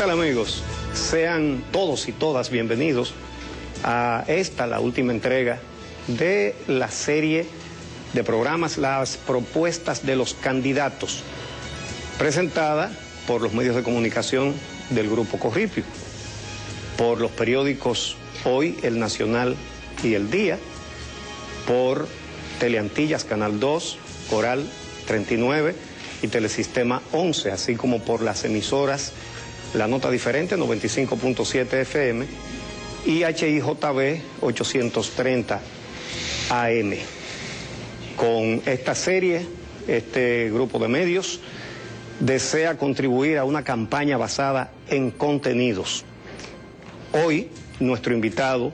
tal, amigos? Sean todos y todas bienvenidos a esta, la última entrega de la serie de programas Las Propuestas de los Candidatos, presentada por los medios de comunicación del Grupo Corripio, por los periódicos Hoy, El Nacional y El Día, por Teleantillas, Canal 2, Coral 39 y Telesistema 11, así como por las emisoras La Nota Diferente 95.7 FM y HIJB 830 AM. Con esta serie, este grupo de medios desea contribuir a una campaña basada en contenidos. Hoy, nuestro invitado,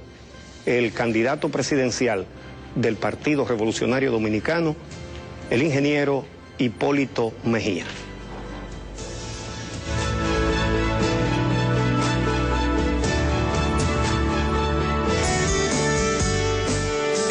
el candidato presidencial del Partido Revolucionario Dominicano, el ingeniero Hipólito Mejía.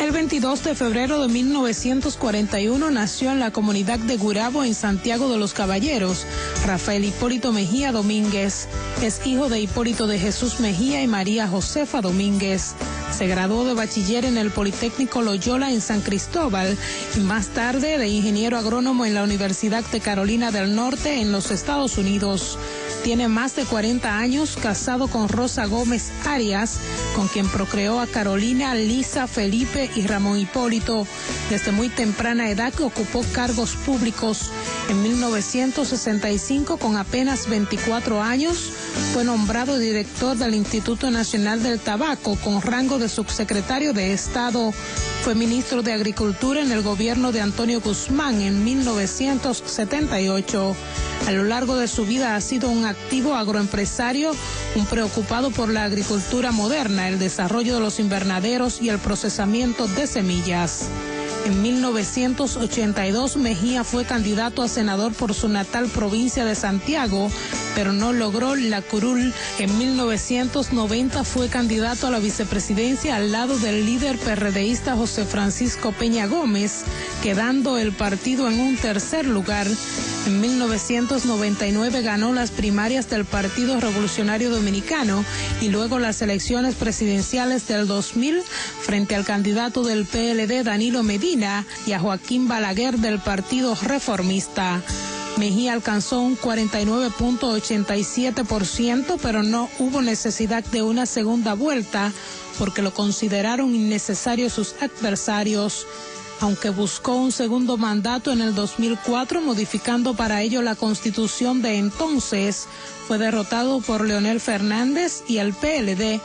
El 22 de febrero de 1941 nació en la comunidad de Gurabo, en Santiago de los Caballeros, Rafael Hipólito Mejía Domínguez. Es hijo de Hipólito de Jesús Mejía y María Josefa Domínguez. Se graduó de bachiller en el Politécnico Loyola en San Cristóbal y más tarde de ingeniero agrónomo en la Universidad de Carolina del Norte en los Estados Unidos. Tiene más de 40 años, casado con Rosa Gómez Arias, con quien procreó a Carolina, Lisa, Felipe y Ramón Hipólito. Desde muy temprana edad ocupó cargos públicos. En 1965, con apenas 24 años, fue nombrado director del Instituto Nacional del Tabaco con rango de subsecretario de Estado. Fue ministro de Agricultura en el gobierno de Antonio Guzmán en 1978. A lo largo de su vida ha sido un activo agroempresario, un preocupado por la agricultura moderna, el desarrollo de los invernaderos y el procesamiento de semillas. En 1982, Mejía fue candidato a senador por su natal provincia de Santiago, pero no logró la curul. En 1990 fue candidato a la vicepresidencia al lado del líder PRDista José Francisco Peña Gómez, quedando el partido en un tercer lugar. En 1999 ganó las primarias del Partido Revolucionario Dominicano y luego las elecciones presidenciales del 2000 frente al candidato del PLD Danilo Medina y a Joaquín Balaguer del Partido Reformista. Mejía alcanzó un 49.87%, pero no hubo necesidad de una segunda vuelta porque lo consideraron innecesario sus adversarios. Aunque buscó un segundo mandato en el 2004, modificando para ello la Constitución de entonces, fue derrotado por Leonel Fernández y el PLD.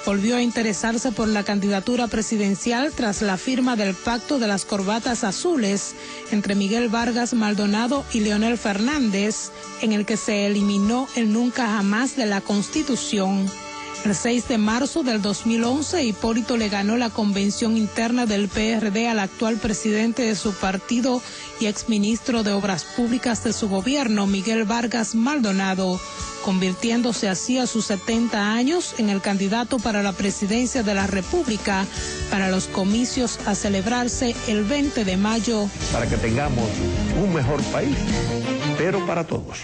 Volvió a interesarse por la candidatura presidencial tras la firma del Pacto de las Corbatas Azules entre Miguel Vargas Maldonado y Leonel Fernández, en el que se eliminó el nunca jamás de la Constitución. El 6 de marzo del 2011, Hipólito le ganó la convención interna del PRD al actual presidente de su partido y exministro de Obras Públicas de su gobierno, Miguel Vargas Maldonado, convirtiéndose así a sus 70 años en el candidato para la presidencia de la República para los comicios a celebrarse el 20 de mayo. Para que tengamos un mejor país, pero para todos.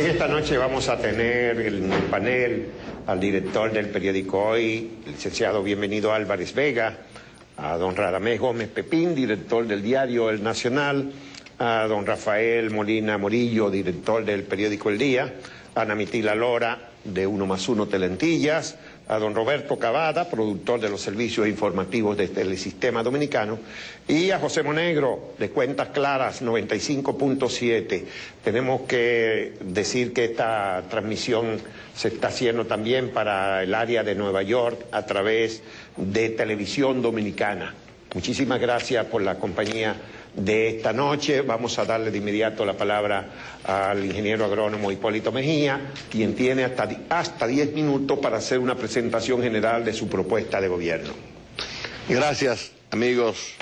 Esta noche vamos a tener en el panel al director del periódico Hoy, el licenciado Bienvenido Álvarez Vega, a don Radamés Gómez Pepín, director del diario El Nacional, a don Rafael Molina Morillo, director del periódico El Día, a Ana Mitila Lora, de 1+1 Teleantillas, a don Roberto Cavada, productor de los servicios informativos del Telesistema Dominicano, y a José Monegro, de Cuentas Claras 95.7. Tenemos que decir que esta transmisión se está haciendo también para el área de Nueva York a través de Televisión Dominicana. Muchísimas gracias por la compañía de esta noche. Vamos a darle de inmediato la palabra al ingeniero agrónomo Hipólito Mejía, quien tiene hasta 10 minutos para hacer una presentación general de su propuesta de gobierno. Gracias, amigos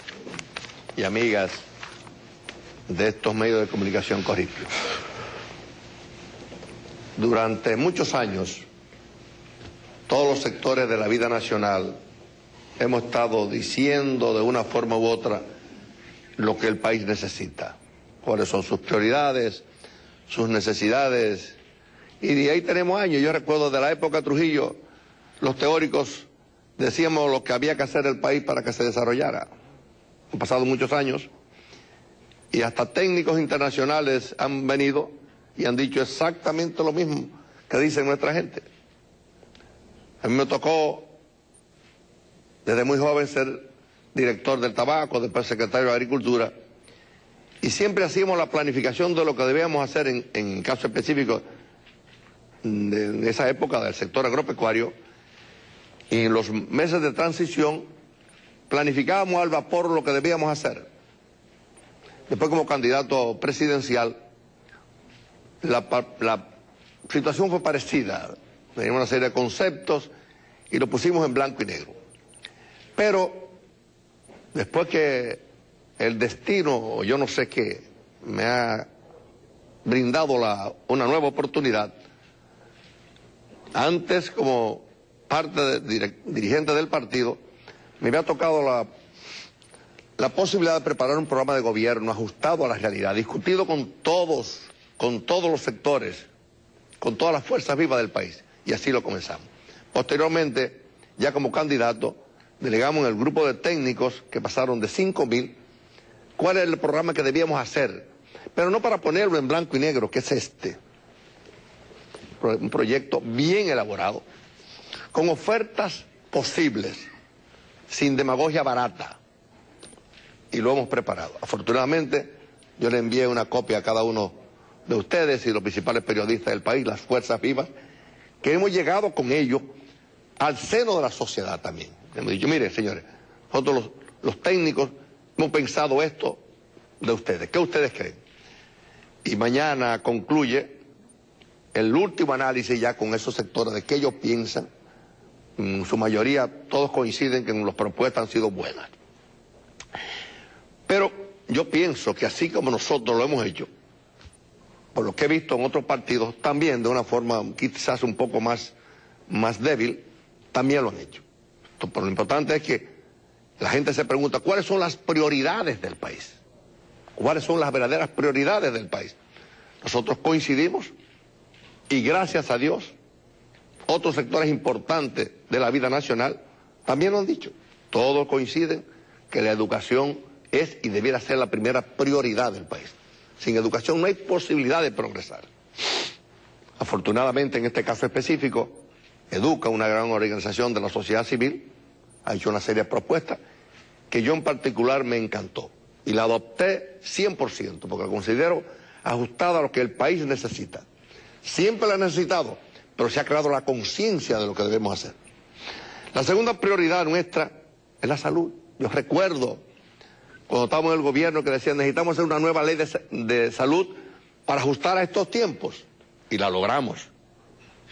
y amigas de estos medios de comunicación Corripio. Durante muchos años todos los sectores de la vida nacional hemos estado diciendo de una forma u otra lo que el país necesita, cuáles son sus prioridades, sus necesidades, y de ahí tenemos años. Yo recuerdo de la época de Trujillo, los teóricos decíamos lo que había que hacer el país para que se desarrollara. Han pasado muchos años y hasta técnicos internacionales han venido y han dicho exactamente lo mismo que dice nuestra gente. A mí me tocó desde muy joven ser director del tabaco, después secretario de Agricultura, y siempre hacíamos la planificación de lo que debíamos hacer en caso específico de esa época del sector agropecuario, y en los meses de transición planificábamos al vapor lo que debíamos hacer. Después, como candidato presidencial, la situación fue parecida. Teníamos una serie de conceptos y lo pusimos en blanco y negro. Pero después que el destino, o yo no sé qué, me ha brindado una nueva oportunidad, antes como parte dirigente del partido, me había tocado la posibilidad de preparar un programa de gobierno ajustado a la realidad, discutido con todos los sectores, con todas las fuerzas vivas del país, y así lo comenzamos. Posteriormente, ya como candidato, delegamos en el grupo de técnicos que pasaron de 5.000 cuál era el programa que debíamos hacer, pero no para ponerlo en blanco y negro, que es un proyecto bien elaborado, con ofertas posibles, sin demagogia barata, y lo hemos preparado. Afortunadamente, yo le envié una copia a cada uno de ustedes y los principales periodistas del país, las fuerzas vivas, que hemos llegado con ello al seno de la sociedad también. Hemos dicho, mire, señores, nosotros los técnicos hemos pensado esto de ustedes. ¿Qué ustedes creen? Y mañana concluye el último análisis ya con esos sectores de qué ellos piensan. En su mayoría todos coinciden que las propuestas han sido buenas. Pero yo pienso que así como nosotros lo hemos hecho, por lo que he visto en otros partidos, también de una forma quizás un poco más débil, también lo han hecho. Pero lo importante es que la gente se pregunta, ¿cuáles son las prioridades del país? ¿Cuáles son las verdaderas prioridades del país? Nosotros coincidimos y gracias a Dios, otros sectores importantes de la vida nacional también lo han dicho. Todos coinciden que la educación es y debiera ser la primera prioridad del país. Sin educación no hay posibilidad de progresar. Afortunadamente, en este caso específico, Educa, una gran organización de la sociedad civil, ha hecho una serie de propuestas que yo en particular me encantó. Y la adopté 100%, porque la considero ajustada a lo que el país necesita. Siempre la ha necesitado, pero se ha creado la conciencia de lo que debemos hacer. La segunda prioridad nuestra es la salud. Yo recuerdo cuando estábamos en el gobierno que decían necesitamos hacer una nueva ley de salud para ajustar a estos tiempos. Y la logramos.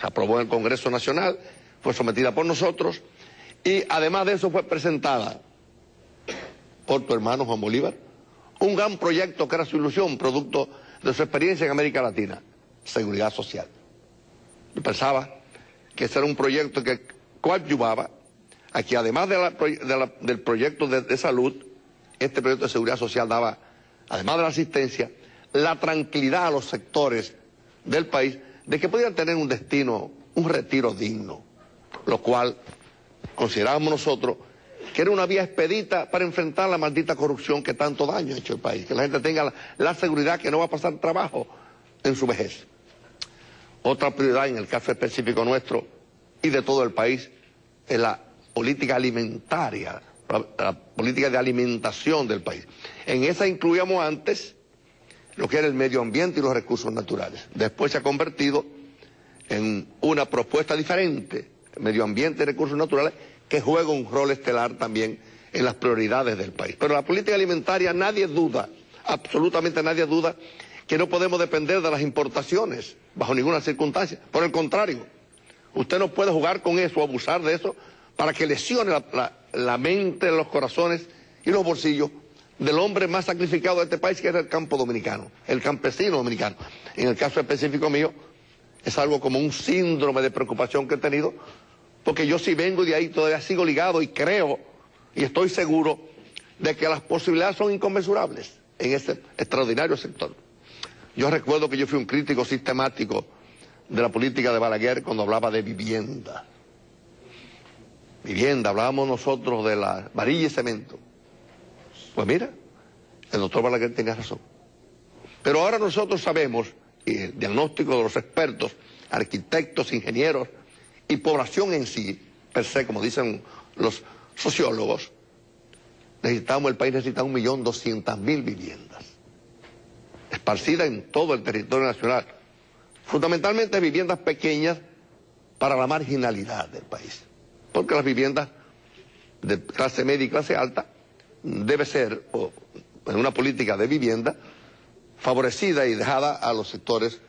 Se aprobó en el Congreso Nacional, fue sometida por nosotros y además de eso fue presentada por tu hermano Juan Bolívar un gran proyecto que era su ilusión, producto de su experiencia en América Latina, seguridad social. Yo pensaba que ese era un proyecto que coadyuvaba a que además del proyecto de salud, este proyecto de seguridad social daba, además de la asistencia, la tranquilidad a los sectores del país de que pudieran tener un destino, un retiro digno, lo cual considerábamos nosotros que era una vía expedita para enfrentar la maldita corrupción que tanto daño ha hecho el país, que la gente tenga la seguridad que no va a pasar trabajo en su vejez. Otra prioridad en el caso específico nuestro y de todo el país es la política alimentaria, la política de alimentación del país. En esa incluíamos antes lo que era el medio ambiente y los recursos naturales. Después se ha convertido en una propuesta diferente, medio ambiente y recursos naturales, que juega un rol estelar también en las prioridades del país. Pero la política alimentaria, nadie duda, absolutamente nadie duda, que no podemos depender de las importaciones bajo ninguna circunstancia. Por el contrario, usted no puede jugar con eso, abusar de eso, para que lesione la mente, los corazones y los bolsillos del hombre más sacrificado de este país, que es el campo dominicano, el campesino dominicano. En el caso específico mío, es algo como un síndrome de preocupación que he tenido, porque yo sí vengo de ahí, todavía sigo ligado y creo y estoy seguro de que las posibilidades son inconmensurables en este extraordinario sector. Yo recuerdo que yo fui un crítico sistemático de la política de Balaguer cuando hablaba de vivienda. Vivienda, hablábamos nosotros de la varilla y cemento. Pues mira, el doctor Balaguer tenía razón. Pero ahora nosotros sabemos, y el diagnóstico de los expertos, arquitectos, ingenieros y población en sí, per se, como dicen los sociólogos, el país necesita 1.200.000 viviendas, esparcidas en todo el territorio nacional, fundamentalmente viviendas pequeñas para la marginalidad del país, porque las viviendas de clase media y clase alta debe ser, en una política de vivienda, favorecida y dejada a los sectores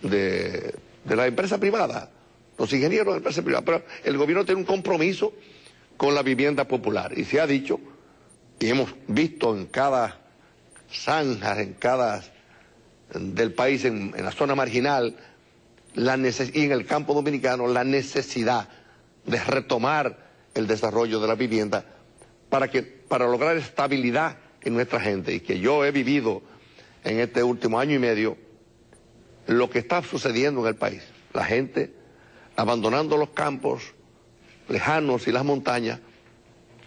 de la empresa privada, los ingenieros de la empresa privada. Pero el gobierno tiene un compromiso con la vivienda popular y se ha dicho, y hemos visto en cada zanja, en cada del país, en la zona marginal, y en el campo dominicano, la necesidad de retomar el desarrollo de la vivienda para lograr estabilidad en nuestra gente. Y que yo he vivido en este último año y medio lo que está sucediendo en el país. La gente abandonando los campos lejanos y las montañas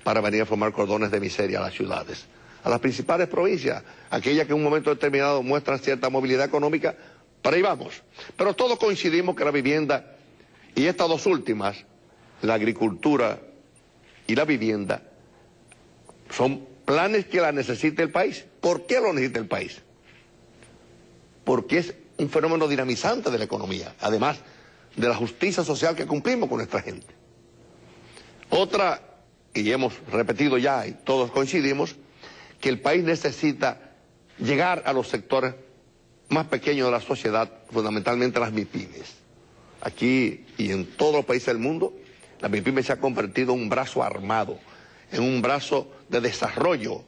para venir a formar cordones de miseria a las ciudades, a las principales provincias, aquellas que en un momento determinado muestran cierta movilidad económica, para ahí vamos. Pero todos coincidimos que la vivienda, y estas dos últimas, la agricultura y la vivienda, son planes que la necesita el país. ¿Por qué lo necesita el país? Porque es un fenómeno dinamizante de la economía, además de la justicia social que cumplimos con nuestra gente. Otra, y hemos repetido ya y todos coincidimos, que el país necesita llegar a los sectores más pequeños de la sociedad, fundamentalmente las MIPYMES. Aquí y en todos los países del mundo, la MIPYME se ha convertido en un brazo armado, en un brazo de desarrollo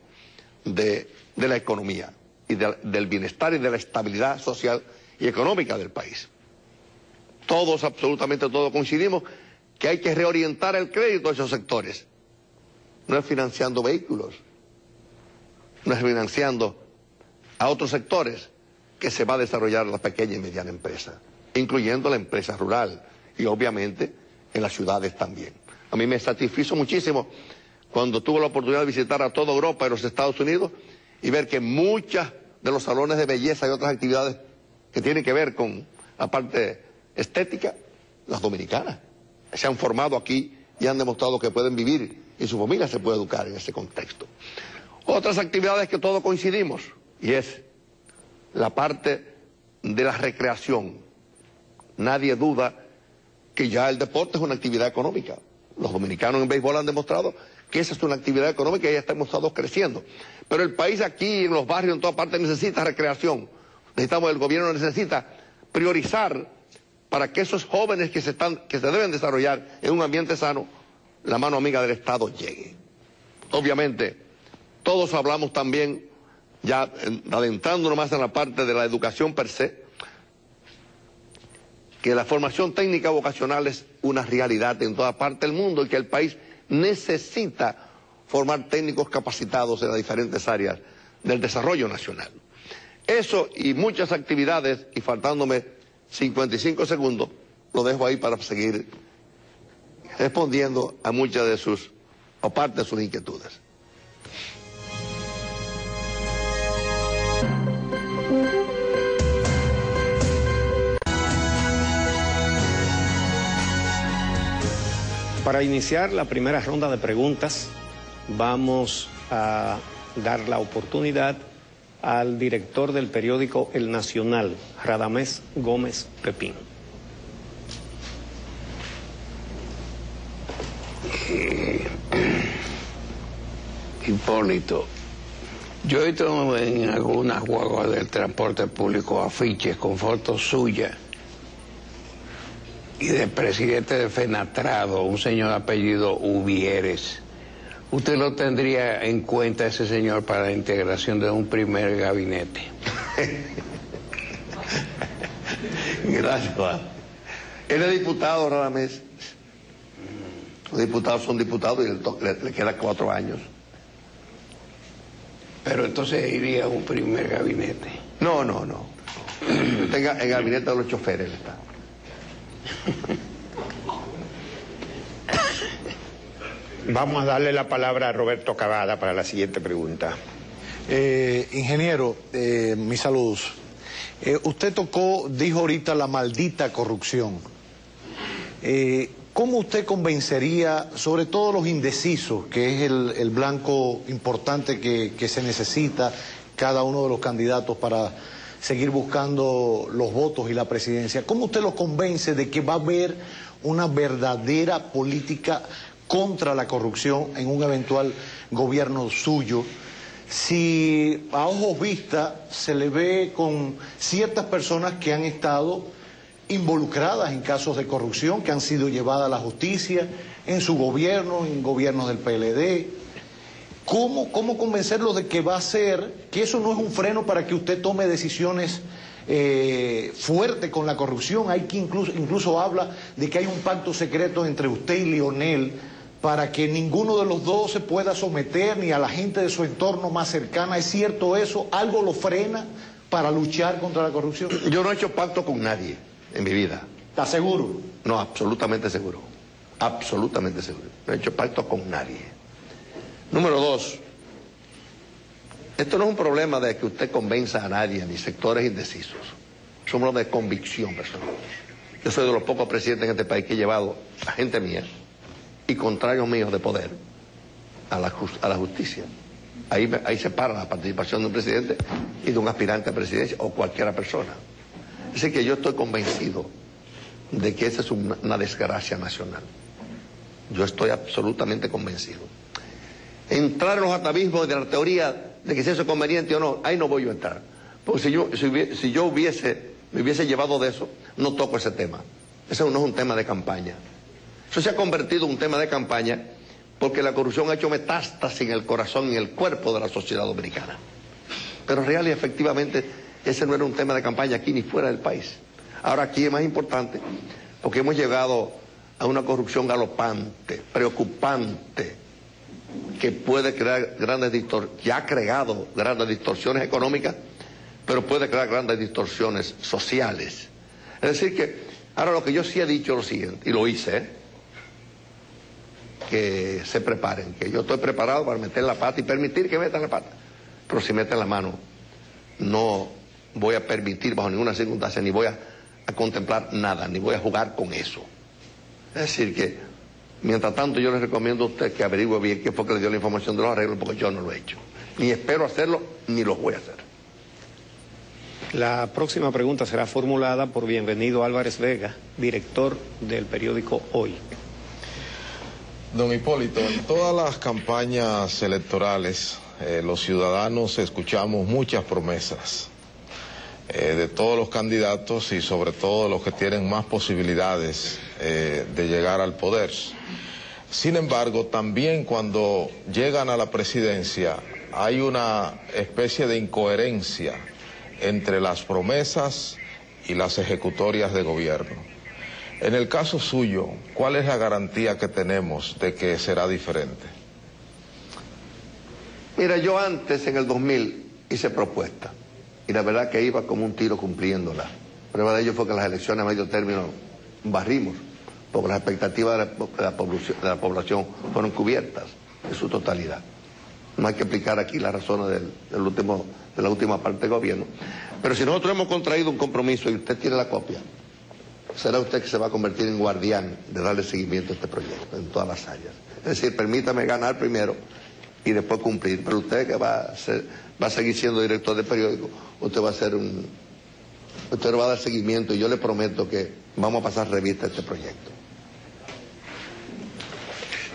de la economía y del bienestar y de la estabilidad social y económica del país. Todos, absolutamente todos, coincidimos que hay que reorientar el crédito a esos sectores. No es financiando vehículos, no es financiando a otros sectores que se va a desarrollar la pequeña y mediana empresa, incluyendo la empresa rural y obviamente en las ciudades también. A mí me satisfizo muchísimo cuando tuve la oportunidad de visitar a toda Europa y los Estados Unidos y ver que muchas de los salones de belleza y otras actividades que tienen que ver con la parte estética, las dominicanas, se han formado aquí y han demostrado que pueden vivir y su familia se puede educar en ese contexto. Otras actividades que todos coincidimos, y es la parte de la recreación. Nadie duda que ya el deporte es una actividad económica. Los dominicanos en béisbol han demostrado que esa es una actividad económica y ya estamos todos creciendo. Pero el país aquí, en los barrios, en todas partes, necesita recreación. El gobierno necesita priorizar para que esos jóvenes que se deben desarrollar en un ambiente sano, la mano amiga del Estado llegue. Obviamente, todos hablamos también, ya adentrándonos más en la parte de la educación per se, que la formación técnica vocacional es una realidad en toda parte del mundo y que el país necesita formar técnicos capacitados en las diferentes áreas del desarrollo nacional. Eso y muchas actividades, y faltándome 55 segundos, lo dejo ahí para seguir respondiendo a muchas de sus, o parte de sus inquietudes. Para iniciar la primera ronda de preguntas, vamos a dar la oportunidad al director del periódico El Nacional, Radamés Gómez Pepín. Hipólito, yo he visto en algunas guaguas del transporte público afiches con fotos suyas y del presidente de Fenatrado, un señor apellido Uvieres. ¿Usted lo tendría en cuenta ese señor para la integración de un primer gabinete? Gracias, Juan. Él es diputado, Radamés. Los diputados son diputados y le queda 4 años. Pero entonces iría a un primer gabinete. No. Tenga el gabinete de los choferes está. Vamos a darle la palabra a Roberto Cavada para la siguiente pregunta. Ingeniero, mis saludos. Usted dijo ahorita la maldita corrupción. ¿Cómo usted convencería, sobre todo los indecisos, que es el blanco importante que se necesita cada uno de los candidatos para seguir buscando los votos y la presidencia? ¿Cómo usted los convence de que va a haber una verdadera política contra la corrupción en un eventual gobierno suyo, si a ojos vistas se le ve con ciertas personas que han estado involucradas en casos de corrupción, que han sido llevadas a la justicia en su gobierno, en gobiernos del PLD? ¿Cómo convencerlos de que va a ser, que eso no es un freno para que usted tome decisiones fuertes con la corrupción? Hay que incluso habla de que hay un pacto secreto entre usted y Lionel para que ninguno de los dos se pueda someter ni a la gente de su entorno más cercana. ¿Es cierto eso? ¿Algo lo frena para luchar contra la corrupción? Yo no he hecho pacto con nadie en mi vida. ¿Está seguro? No, absolutamente seguro. Absolutamente seguro. No he hecho pacto con nadie. Número 2. Esto no es un problema de que usted convenza a nadie, ni sectores indecisos. Es un problema de convicción personal. Yo soy de los pocos presidentes en este país que he llevado a gente mía y contrarios míos de poder a la justicia. Ahí se para la participación de un presidente y de un aspirante a presidencia o cualquier persona. Es decir, que yo estoy convencido de que esa es una desgracia nacional. Yo estoy absolutamente convencido. Entrar en los atavismos de la teoría de que si eso es conveniente o no, ahí no voy yo a entrar. Porque si yo me hubiese llevado de eso, no toco ese tema. Ese no es un tema de campaña. Eso se ha convertido en un tema de campaña porque la corrupción ha hecho metástasis en el corazón y en el cuerpo de la sociedad dominicana. Pero real y efectivamente ese no era un tema de campaña aquí ni fuera del país. Ahora aquí es más importante porque hemos llegado a una corrupción galopante, preocupante, que puede crear ya ha creado grandes distorsiones económicas, pero puede crear grandes distorsiones sociales. Es decir que, ahora lo que yo sí he dicho es lo siguiente, y lo hice, que se preparen, que yo estoy preparado para meter la pata y permitir que metan la pata, pero si meten la mano, no voy a permitir bajo ninguna circunstancia, ni voy a contemplar nada, ni voy a jugar con eso. Es decir que, mientras tanto, yo les recomiendo a usted que averigüe bien qué fue que le dio la información de los arreglos, porque yo no lo he hecho. Ni espero hacerlo, ni lo voy a hacer. La próxima pregunta será formulada por Bienvenido Álvarez Vega, director del periódico Hoy. Don Hipólito, en todas las campañas electorales, los ciudadanos escuchamos muchas promesas de todos los candidatos y sobre todo los que tienen más posibilidades de llegar al poder. Sin embargo, también cuando llegan a la presidencia hay una especie de incoherencia entre las promesas y las ejecutorias de gobierno. En el caso suyo, ¿cuál es la garantía que tenemos de que será diferente? Mira, yo antes, en el 2000, hice propuesta. Y la verdad que iba como un tiro cumpliéndola. Prueba de ello fue que las elecciones a medio término barrimos, porque las expectativas de la población fueron cubiertas en su totalidad. No hay que explicar aquí las razones de la última parte del gobierno. Pero si nosotros hemos contraído un compromiso y usted tiene la copia, será usted que se va a convertir en guardián de darle seguimiento a este proyecto en todas las áreas. Es decir, permítame ganar primero y después cumplir. Pero usted que va a seguir siendo director del periódico, usted va a dar seguimiento y yo le prometo que vamos a pasar revista a este proyecto.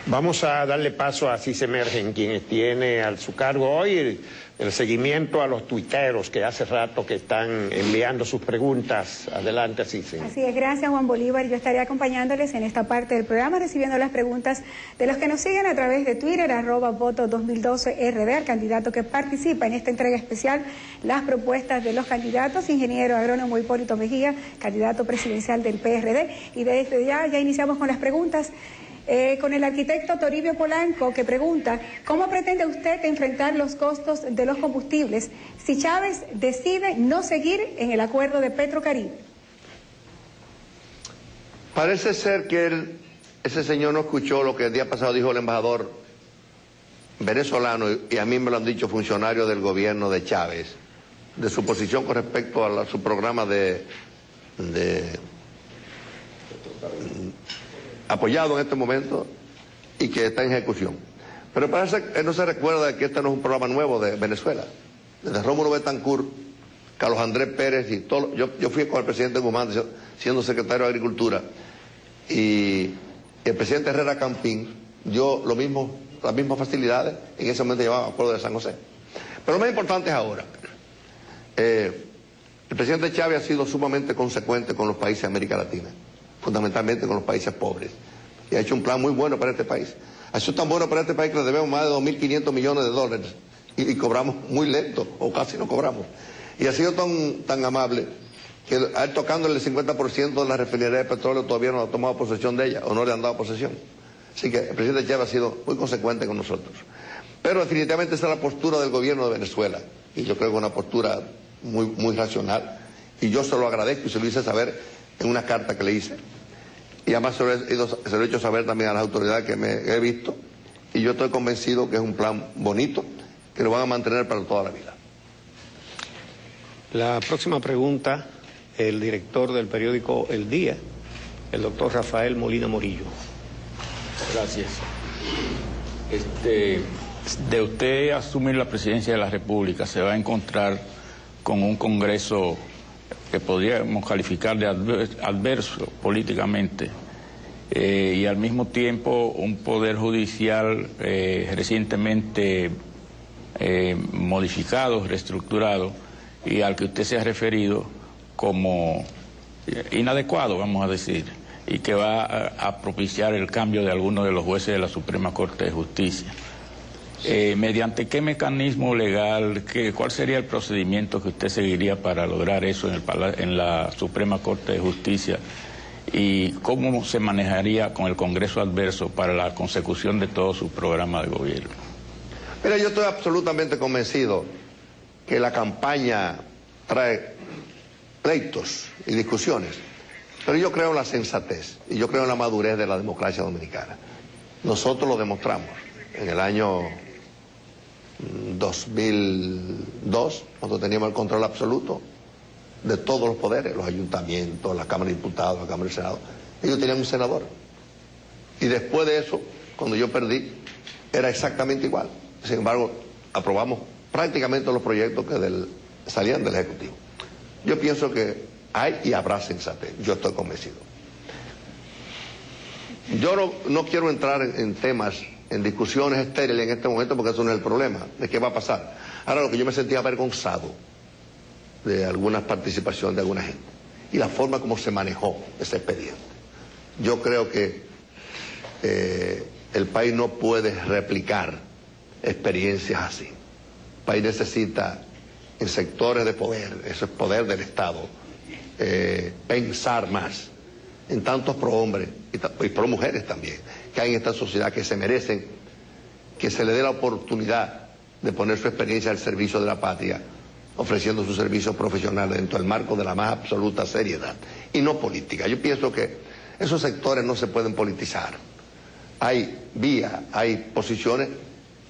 Vamos a darle paso a Cise Emergen, quien tiene a su cargo hoy el seguimiento a los tuiteros que hace rato que están enviando sus preguntas. Adelante, Cise. Así es, gracias Juan Bolívar. Yo estaré acompañándoles en esta parte del programa, recibiendo las preguntas de los que nos siguen a través de Twitter, @voto2012RD, al candidato que participa en esta entrega especial, las propuestas de los candidatos, ingeniero agrónomo Hipólito Mejía, candidato presidencial del PRD. Y desde ya iniciamos con las preguntas. con el arquitecto Toribio Polanco, que pregunta, ¿cómo pretende usted enfrentar los costos de los combustibles si Chávez decide no seguir en el acuerdo de Petrocaribe? Parece ser que ese señor no escuchó lo que el día pasado dijo el embajador venezolano, y a mí me lo han dicho funcionarios del gobierno de Chávez, de su posición con respecto a su programa apoyado en este momento y que está en ejecución. Pero parece que no se recuerda de que este no es un programa nuevo de Venezuela. Desde Rómulo Betancourt, Carlos Andrés Pérez y todo. Yo fui con el presidente Guzmán siendo secretario de Agricultura, y el presidente Herrera Campín dio las mismas facilidades. En ese momento llevaba acuerdo de San José. Pero lo más importante es ahora. El presidente Chávez ha sido sumamente consecuente con los países de América Latina, fundamentalmente con los países pobres, y ha hecho un plan muy bueno para este país. Ha sido tan bueno para este país que le debemos más de 2.500 millones de dólares y cobramos muy lento, o casi no cobramos. Y ha sido tan amable que a él tocándole el 50% de la refinería de petróleo todavía no ha tomado posesión de ella, o no le han dado posesión. Así que el presidente Chávez ha sido muy consecuente con nosotros. Pero definitivamente esa es la postura del gobierno de Venezuela, y yo creo que es una postura muy racional, y yo se lo agradezco y se lo hice saber en una carta que le hice, y además se lo he hecho saber también a las autoridades que me he visto, y yo estoy convencido que es un plan bonito, que lo van a mantener para toda la vida. La próxima pregunta, el director del periódico El Día, el doctor Rafael Molina Morillo. Gracias. De usted asumir la presidencia de la República, se va a encontrar con un Congreso que podríamos calificar de adverso políticamente, y al mismo tiempo un Poder Judicial recientemente modificado, reestructurado, y al que usted se ha referido como inadecuado, vamos a decir, y que va a propiciar el cambio de algunos de los jueces de la Suprema Corte de Justicia. ¿Mediante qué mecanismo legal, cuál sería el procedimiento que usted seguiría para lograr eso en la Suprema Corte de Justicia? ¿Y cómo se manejaría con el Congreso adverso para la consecución de todo su programa de gobierno? Mira, yo estoy absolutamente convencido que la campaña trae pleitos y discusiones, pero yo creo en la sensatez y yo creo en la madurez de la democracia dominicana. Nosotros lo demostramos en el año 2002, cuando teníamos el control absoluto de todos los poderes, los ayuntamientos, la Cámara de Diputados, la Cámara de Senado. Ellos tenían un senador. Y después de eso, cuando yo perdí, era exactamente igual. Sin embargo, aprobamos prácticamente los proyectos que salían del Ejecutivo. Yo pienso que hay y habrá sensatez. Yo estoy convencido. Yo no quiero entrar en temas, en discusiones estériles en este momento, porque eso no es el problema de qué va a pasar. Ahora, lo que yo me sentía avergonzado de algunas participaciones de alguna gente y la forma como se manejó ese expediente. Yo creo que el país no puede replicar experiencias así. El país necesita, en sectores de poder, eso es poder del Estado, pensar más en tantos prohombres y pro mujeres también que hay en esta sociedad, que se merecen que se le dé la oportunidad de poner su experiencia al servicio de la patria, ofreciendo sus servicios profesionales dentro del marco de la más absoluta seriedad y no política. Yo pienso que esos sectores no se pueden politizar. Hay vías, hay posiciones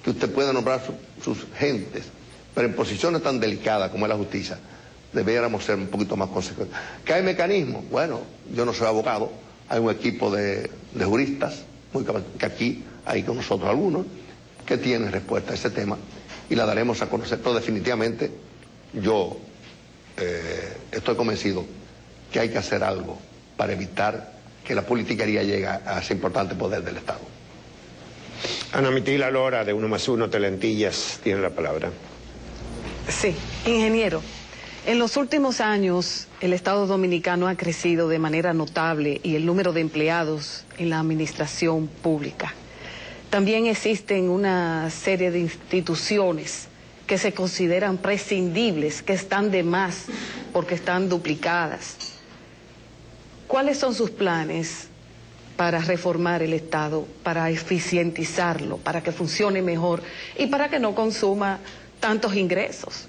que usted puede nombrar sus gentes, pero en posiciones tan delicadas como es la justicia debiéramos ser un poquito más consecuentes. ¿Que hay mecanismos? Bueno, yo no soy abogado, hay un equipo de juristas, que aquí hay con nosotros algunos, que tienen respuesta a ese tema y la daremos a conocer, pero definitivamente yo estoy convencido que hay que hacer algo para evitar que la politiquería llegue a ese importante poder del Estado. Ana Mitila Lora, de 1+1 Telentillas, tiene la palabra. Sí, ingeniero. En los últimos años, el Estado dominicano ha crecido de manera notable y el número de empleados en la administración pública. También existen una serie de instituciones que se consideran prescindibles, que están de más porque están duplicadas. ¿Cuáles son sus planes para reformar el Estado, para eficientizarlo, para que funcione mejor y para que no consuma tantos ingresos?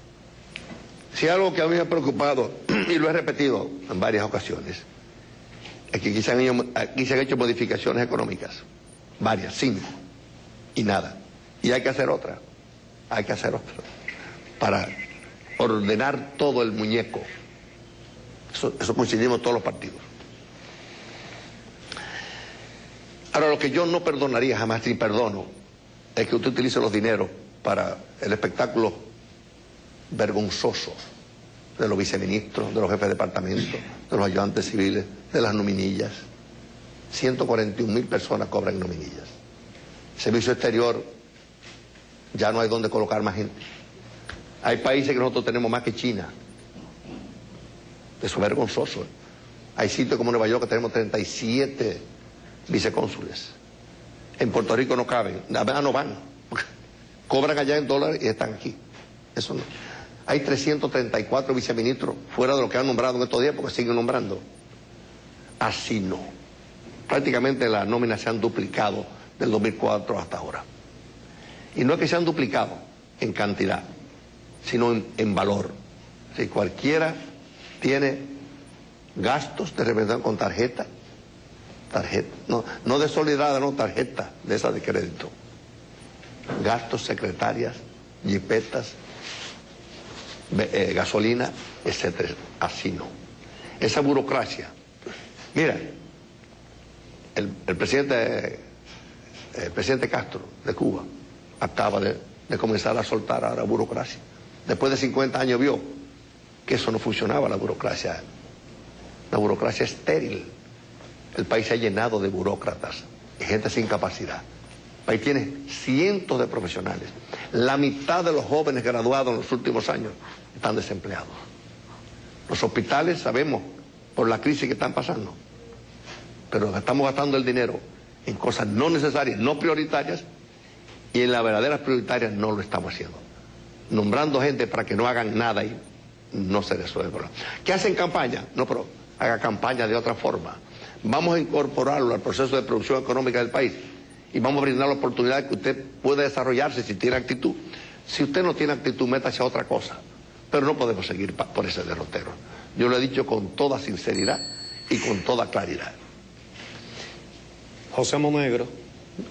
Si algo que a mí me ha preocupado, y lo he repetido en varias ocasiones, es que aquí se han hecho modificaciones económicas, varias, 5, y nada. Y hay que hacer otra, para ordenar todo el muñeco. Eso coincidimos todos los partidos. Ahora, lo que yo no perdonaría jamás, ni perdono, es que usted utilice los dineros para el espectáculo vergonzoso de los viceministros, de los jefes de departamento, de los ayudantes civiles, de las nominillas. 141.000 personas cobran nominillas. Servicio exterior, ya no hay donde colocar más gente. Hay países que nosotros tenemos más que China. Eso es vergonzoso. Hay sitios como Nueva York que tenemos 37 vicecónsules. En Puerto Rico no caben, no van. Cobran allá en dólares y están aquí. Eso no. Hay 334 viceministros fuera de lo que han nombrado en estos días, porque siguen nombrando. Así no. Prácticamente las nóminas se han duplicado del 2004 hasta ahora. Y no es que se han duplicado en cantidad, sino en valor. Si cualquiera tiene gastos de representación con tarjeta, no de solidaridad, no, tarjeta de esa de crédito. Gastos, secretarias, jipetas, gasolina, etcétera. Así no. Esa burocracia. Mira, el presidente Castro de Cuba acaba de comenzar a soltar a la burocracia. Después de 50 años vio que eso no funcionaba, la burocracia. La burocracia es estéril. El país se ha llenado de burócratas, de gente sin capacidad. El país tiene cientos de profesionales. La mitad de los jóvenes graduados en los últimos años están desempleados. Los hospitales, sabemos, por la crisis que están pasando, pero estamos gastando el dinero en cosas no necesarias, no prioritarias, y en las verdaderas prioritarias no lo estamos haciendo. Nombrando gente para que no hagan nada y no se resuelve el problema. ¿Qué hacen campaña? No, pero haga campaña de otra forma. Vamos a incorporarlo al proceso de producción económica del país y vamos a brindar la oportunidad de que usted pueda desarrollarse si tiene actitud. Si usted no tiene actitud, métase a otra cosa. Pero no podemos seguir por ese derrotero. Yo lo he dicho con toda sinceridad y con toda claridad. José Monegro,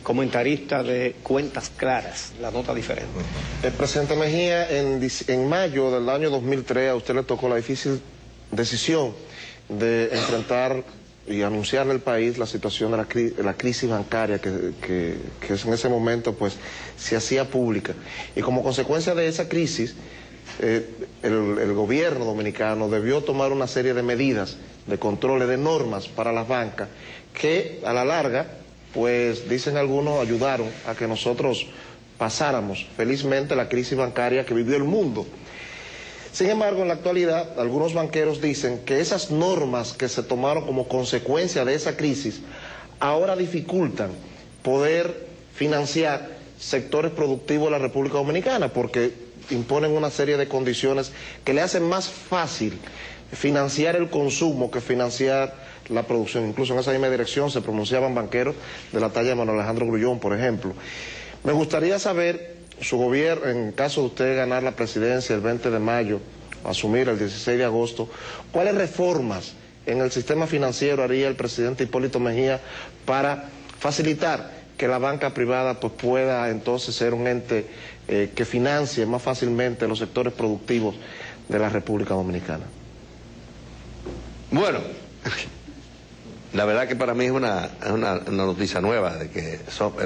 comentarista de Cuentas Claras, la nota diferente. El presidente Mejía, en mayo del año 2003, a usted le tocó la difícil decisión de enfrentar y anunciarle al país la situación de la crisis bancaria que en ese momento pues se hacía pública. Y como consecuencia de esa crisis, el gobierno dominicano debió tomar una serie de medidas, de controles, de normas para las bancas, que a la larga, pues dicen algunos, ayudaron a que nosotros pasáramos felizmente la crisis bancaria que vivió el mundo. Sin embargo, en la actualidad, algunos banqueros dicen que esas normas que se tomaron como consecuencia de esa crisis ahora dificultan poder financiar sectores productivos de la República Dominicana, porque imponen una serie de condiciones que le hacen más fácil financiar el consumo que financiar la producción. Incluso en esa misma dirección se pronunciaban banqueros de la talla de Manuel Alejandro Grullón, por ejemplo. Me gustaría saber, su gobierno, en caso de usted ganar la presidencia el 20 de mayo, asumir el 16 de agosto, ¿cuáles reformas en el sistema financiero haría el presidente Hipólito Mejía para facilitar que la banca privada pues pueda entonces ser un ente que financie más fácilmente los sectores productivos de la República Dominicana? Bueno, la verdad que para mí es una noticia nueva de que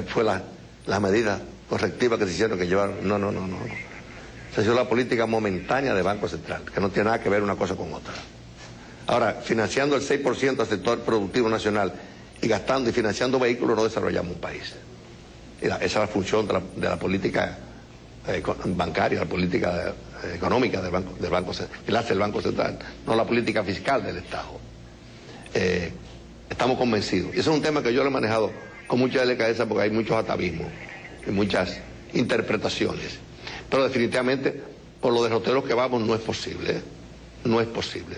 fue la medida correctiva que se hicieron, que llevaron. No. Se hizo la política momentánea del Banco Central, que no tiene nada que ver una cosa con otra. Ahora, financiando el 6% del sector productivo nacional y gastando y financiando vehículos, no desarrollamos un país. Esa es la función de la política bancaria, la política económica del Banco Central, que la hace el Banco Central, no la política fiscal del Estado. Estamos convencidos. Y eso es un tema que yo lo he manejado con mucha delicadeza porque hay muchos atavismos y muchas interpretaciones. Pero definitivamente, por los derroteros que vamos, no es posible. No es posible.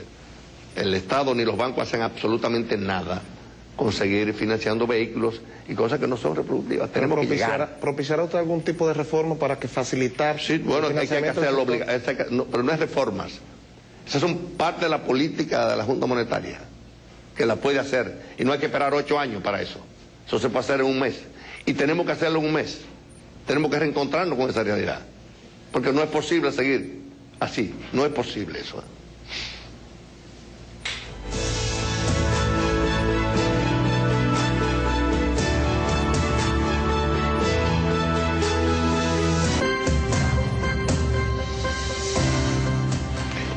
El Estado ni los bancos hacen absolutamente nada conseguir financiando vehículos y cosas que no son reproductivas. Tenemos que llegar. ¿Propiciará usted algún tipo de reforma para que facilitar? Sí, bueno, hay que hacerlo obligado, pero no es reformas. Esas son parte de la política de la Junta Monetaria, que la puede hacer, y no hay que esperar 8 años para eso. Eso se puede hacer en un mes, y tenemos que hacerlo en un mes. Tenemos que reencontrarnos con esa realidad, porque no es posible seguir así, no es posible eso.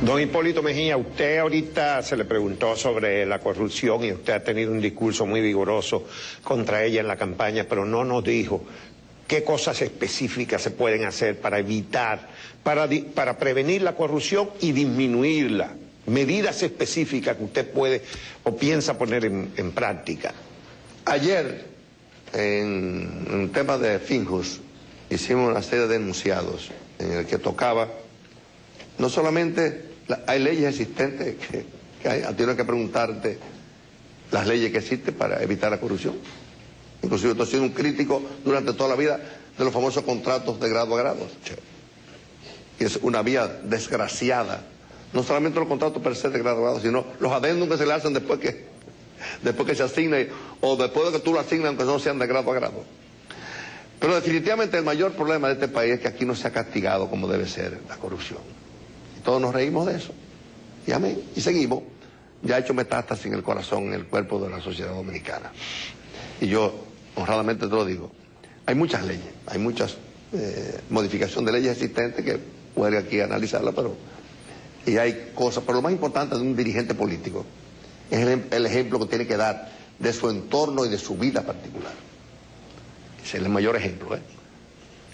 Don Hipólito Mejía, usted ahorita se le preguntó sobre la corrupción y usted ha tenido un discurso muy vigoroso contra ella en la campaña, pero no nos dijo qué cosas específicas se pueden hacer para evitar, para prevenir la corrupción y disminuirla. Medidas específicas que usted puede o piensa poner en práctica. Ayer, en un tema de Finjus, hicimos una serie de enunciados en el que tocaba no solamente... Hay leyes existentes que tienes que preguntarte las leyes que existen para evitar la corrupción. Inclusive estoy siendo un crítico durante toda la vida de los famosos contratos de grado a grado. Y es una vía desgraciada. No solamente los contratos per se de grado a grado, sino los adendum que se le hacen después que se asigna o después de que tú lo asignas, aunque no sean de grado a grado. Pero definitivamente el mayor problema de este país es que aquí no se ha castigado como debe ser la corrupción. Todos nos reímos de eso. Y amén. Y seguimos. Ya ha hecho metástasis en el corazón, en el cuerpo de la sociedad dominicana. Y yo, honradamente te lo digo, hay muchas leyes, hay muchas modificaciones de leyes existentes que puede aquí analizarla, pero... Y hay cosas, pero lo más importante de un dirigente político es el ejemplo que tiene que dar de su entorno y de su vida particular. Ese es el mayor ejemplo, ¿eh?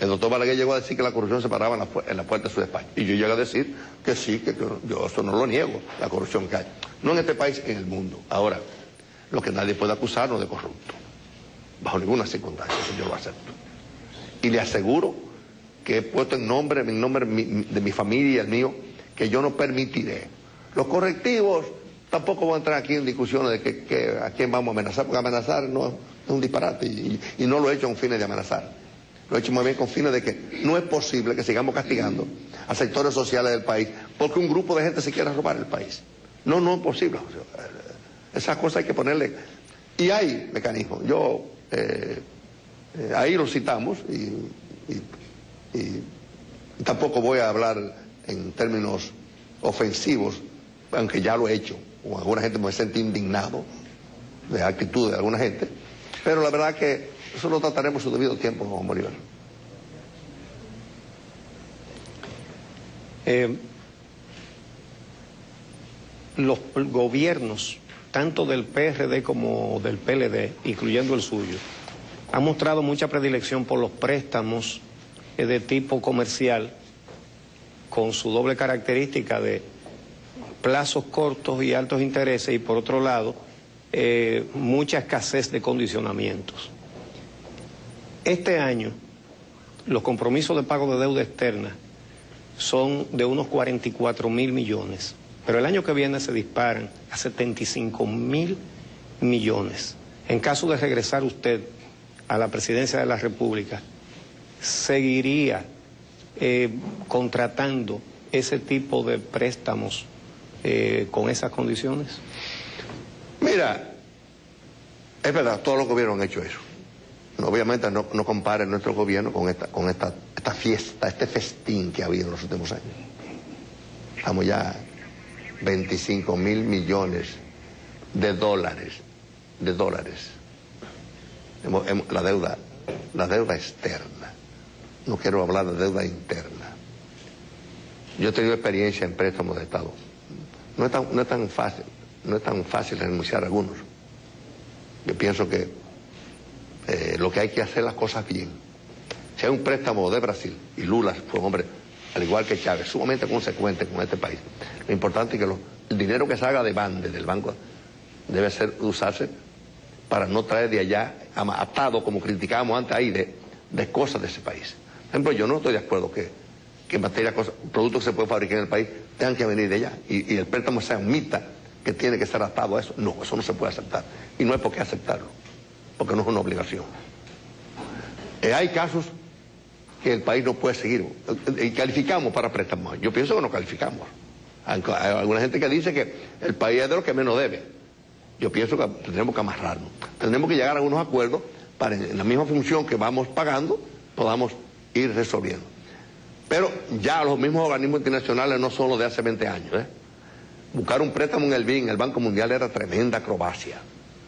El doctor Balaguer llegó a decir que la corrupción se paraba en la puerta de su despacho. Y yo llegué a decir que sí, que yo eso no lo niego, la corrupción que hay. No en este país, en el mundo. Ahora, lo que nadie puede acusarnos de corrupto. Bajo ninguna circunstancia, eso yo lo acepto. Y le aseguro que he puesto en nombre de mi familia y el mío, que yo no permitiré. Los correctivos, tampoco voy a entrar aquí en discusiones de que a quién vamos a amenazar, porque amenazar no es un disparate. Y no lo he hecho con fines de amenazar. Lo he hecho muy bien con fines de que no es posible que sigamos castigando a sectores sociales del país porque un grupo de gente se quiera robar el país. No es posible. Esas cosas hay que ponerle... Y hay mecanismos. Yo, ahí lo citamos y tampoco voy a hablar en términos ofensivos, aunque ya lo he hecho. O alguna gente me siente indignado de la actitud de alguna gente. Pero la verdad que eso lo trataremos en su debido tiempo, don Bolívar. Los gobiernos, tanto del PRD como del PLD, incluyendo el suyo, han mostrado mucha predilección por los préstamos de tipo comercial, con su doble característica de plazos cortos y altos intereses, y por otro lado, mucha escasez de condicionamientos. Este año, los compromisos de pago de deuda externa son de unos 44.000 millones, pero el año que viene se disparan a 75.000 millones. En caso de regresar usted a la presidencia de la República, ¿seguiría contratando ese tipo de préstamos con esas condiciones? Mira, es verdad, todos los gobiernos han hecho eso. Obviamente no comparen nuestro gobierno con esta fiesta, este festín que ha habido en los últimos años. Estamos ya 25.000 millones de dólares. La deuda externa. No quiero hablar de deuda interna. Yo he tenido experiencia en préstamos de Estado. No es tan fácil renunciar a algunos. Yo pienso que lo que hay que hacer las cosas bien. Si hay un préstamo de Brasil, y Lula fue un hombre, al igual que Chávez, sumamente consecuente con este país, lo importante es que el dinero que salga de Bande, del banco, debe usarse para no traer de allá, atado, como criticábamos antes ahí, de cosas de ese país. Por ejemplo, yo no estoy de acuerdo que en materia de productos que se pueden fabricar en el país tengan que venir de allá, y el préstamo se admita que tiene que ser atado a eso. No, eso no se puede aceptar. Y no hay por qué aceptarlo, porque no es una obligación. Hay casos que el país no puede seguir. Y calificamos para préstamos. Yo pienso que no calificamos. Hay alguna gente que dice que el país es de los que menos debe. Yo pienso que tendremos que amarrarnos. Tendremos que llegar a unos acuerdos para, en la misma función que vamos pagando, podamos ir resolviendo. Pero ya los mismos organismos internacionales no son los de hace 20 años. Buscar un préstamo en el BID, en el Banco Mundial, era tremenda acrobacia.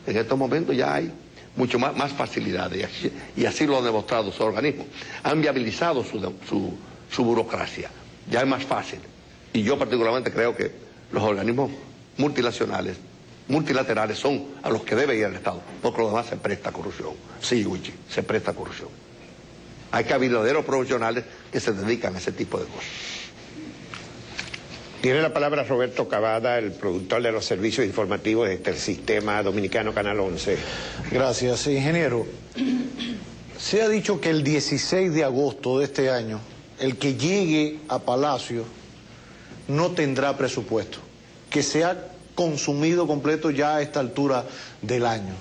En estos momentos ya hay mucho más facilidades, y así lo han demostrado sus organismos. Han viabilizado su burocracia. Ya es más fácil. Y yo particularmente creo que los organismos multilaterales son a los que debe ir el Estado, porque lo demás se presta a corrupción. Sí, Uchi, se presta a corrupción. Hay que haber verdaderos profesionales que se dedican a ese tipo de cosas. Tiene la palabra Roberto Cavada, el productor de los servicios informativos del Sistema Dominicano Canal 11. Gracias, ingeniero. Se ha dicho que el 16 de agosto de este año, el que llegue a Palacio no tendrá presupuesto, que se ha consumido completo ya a esta altura del año.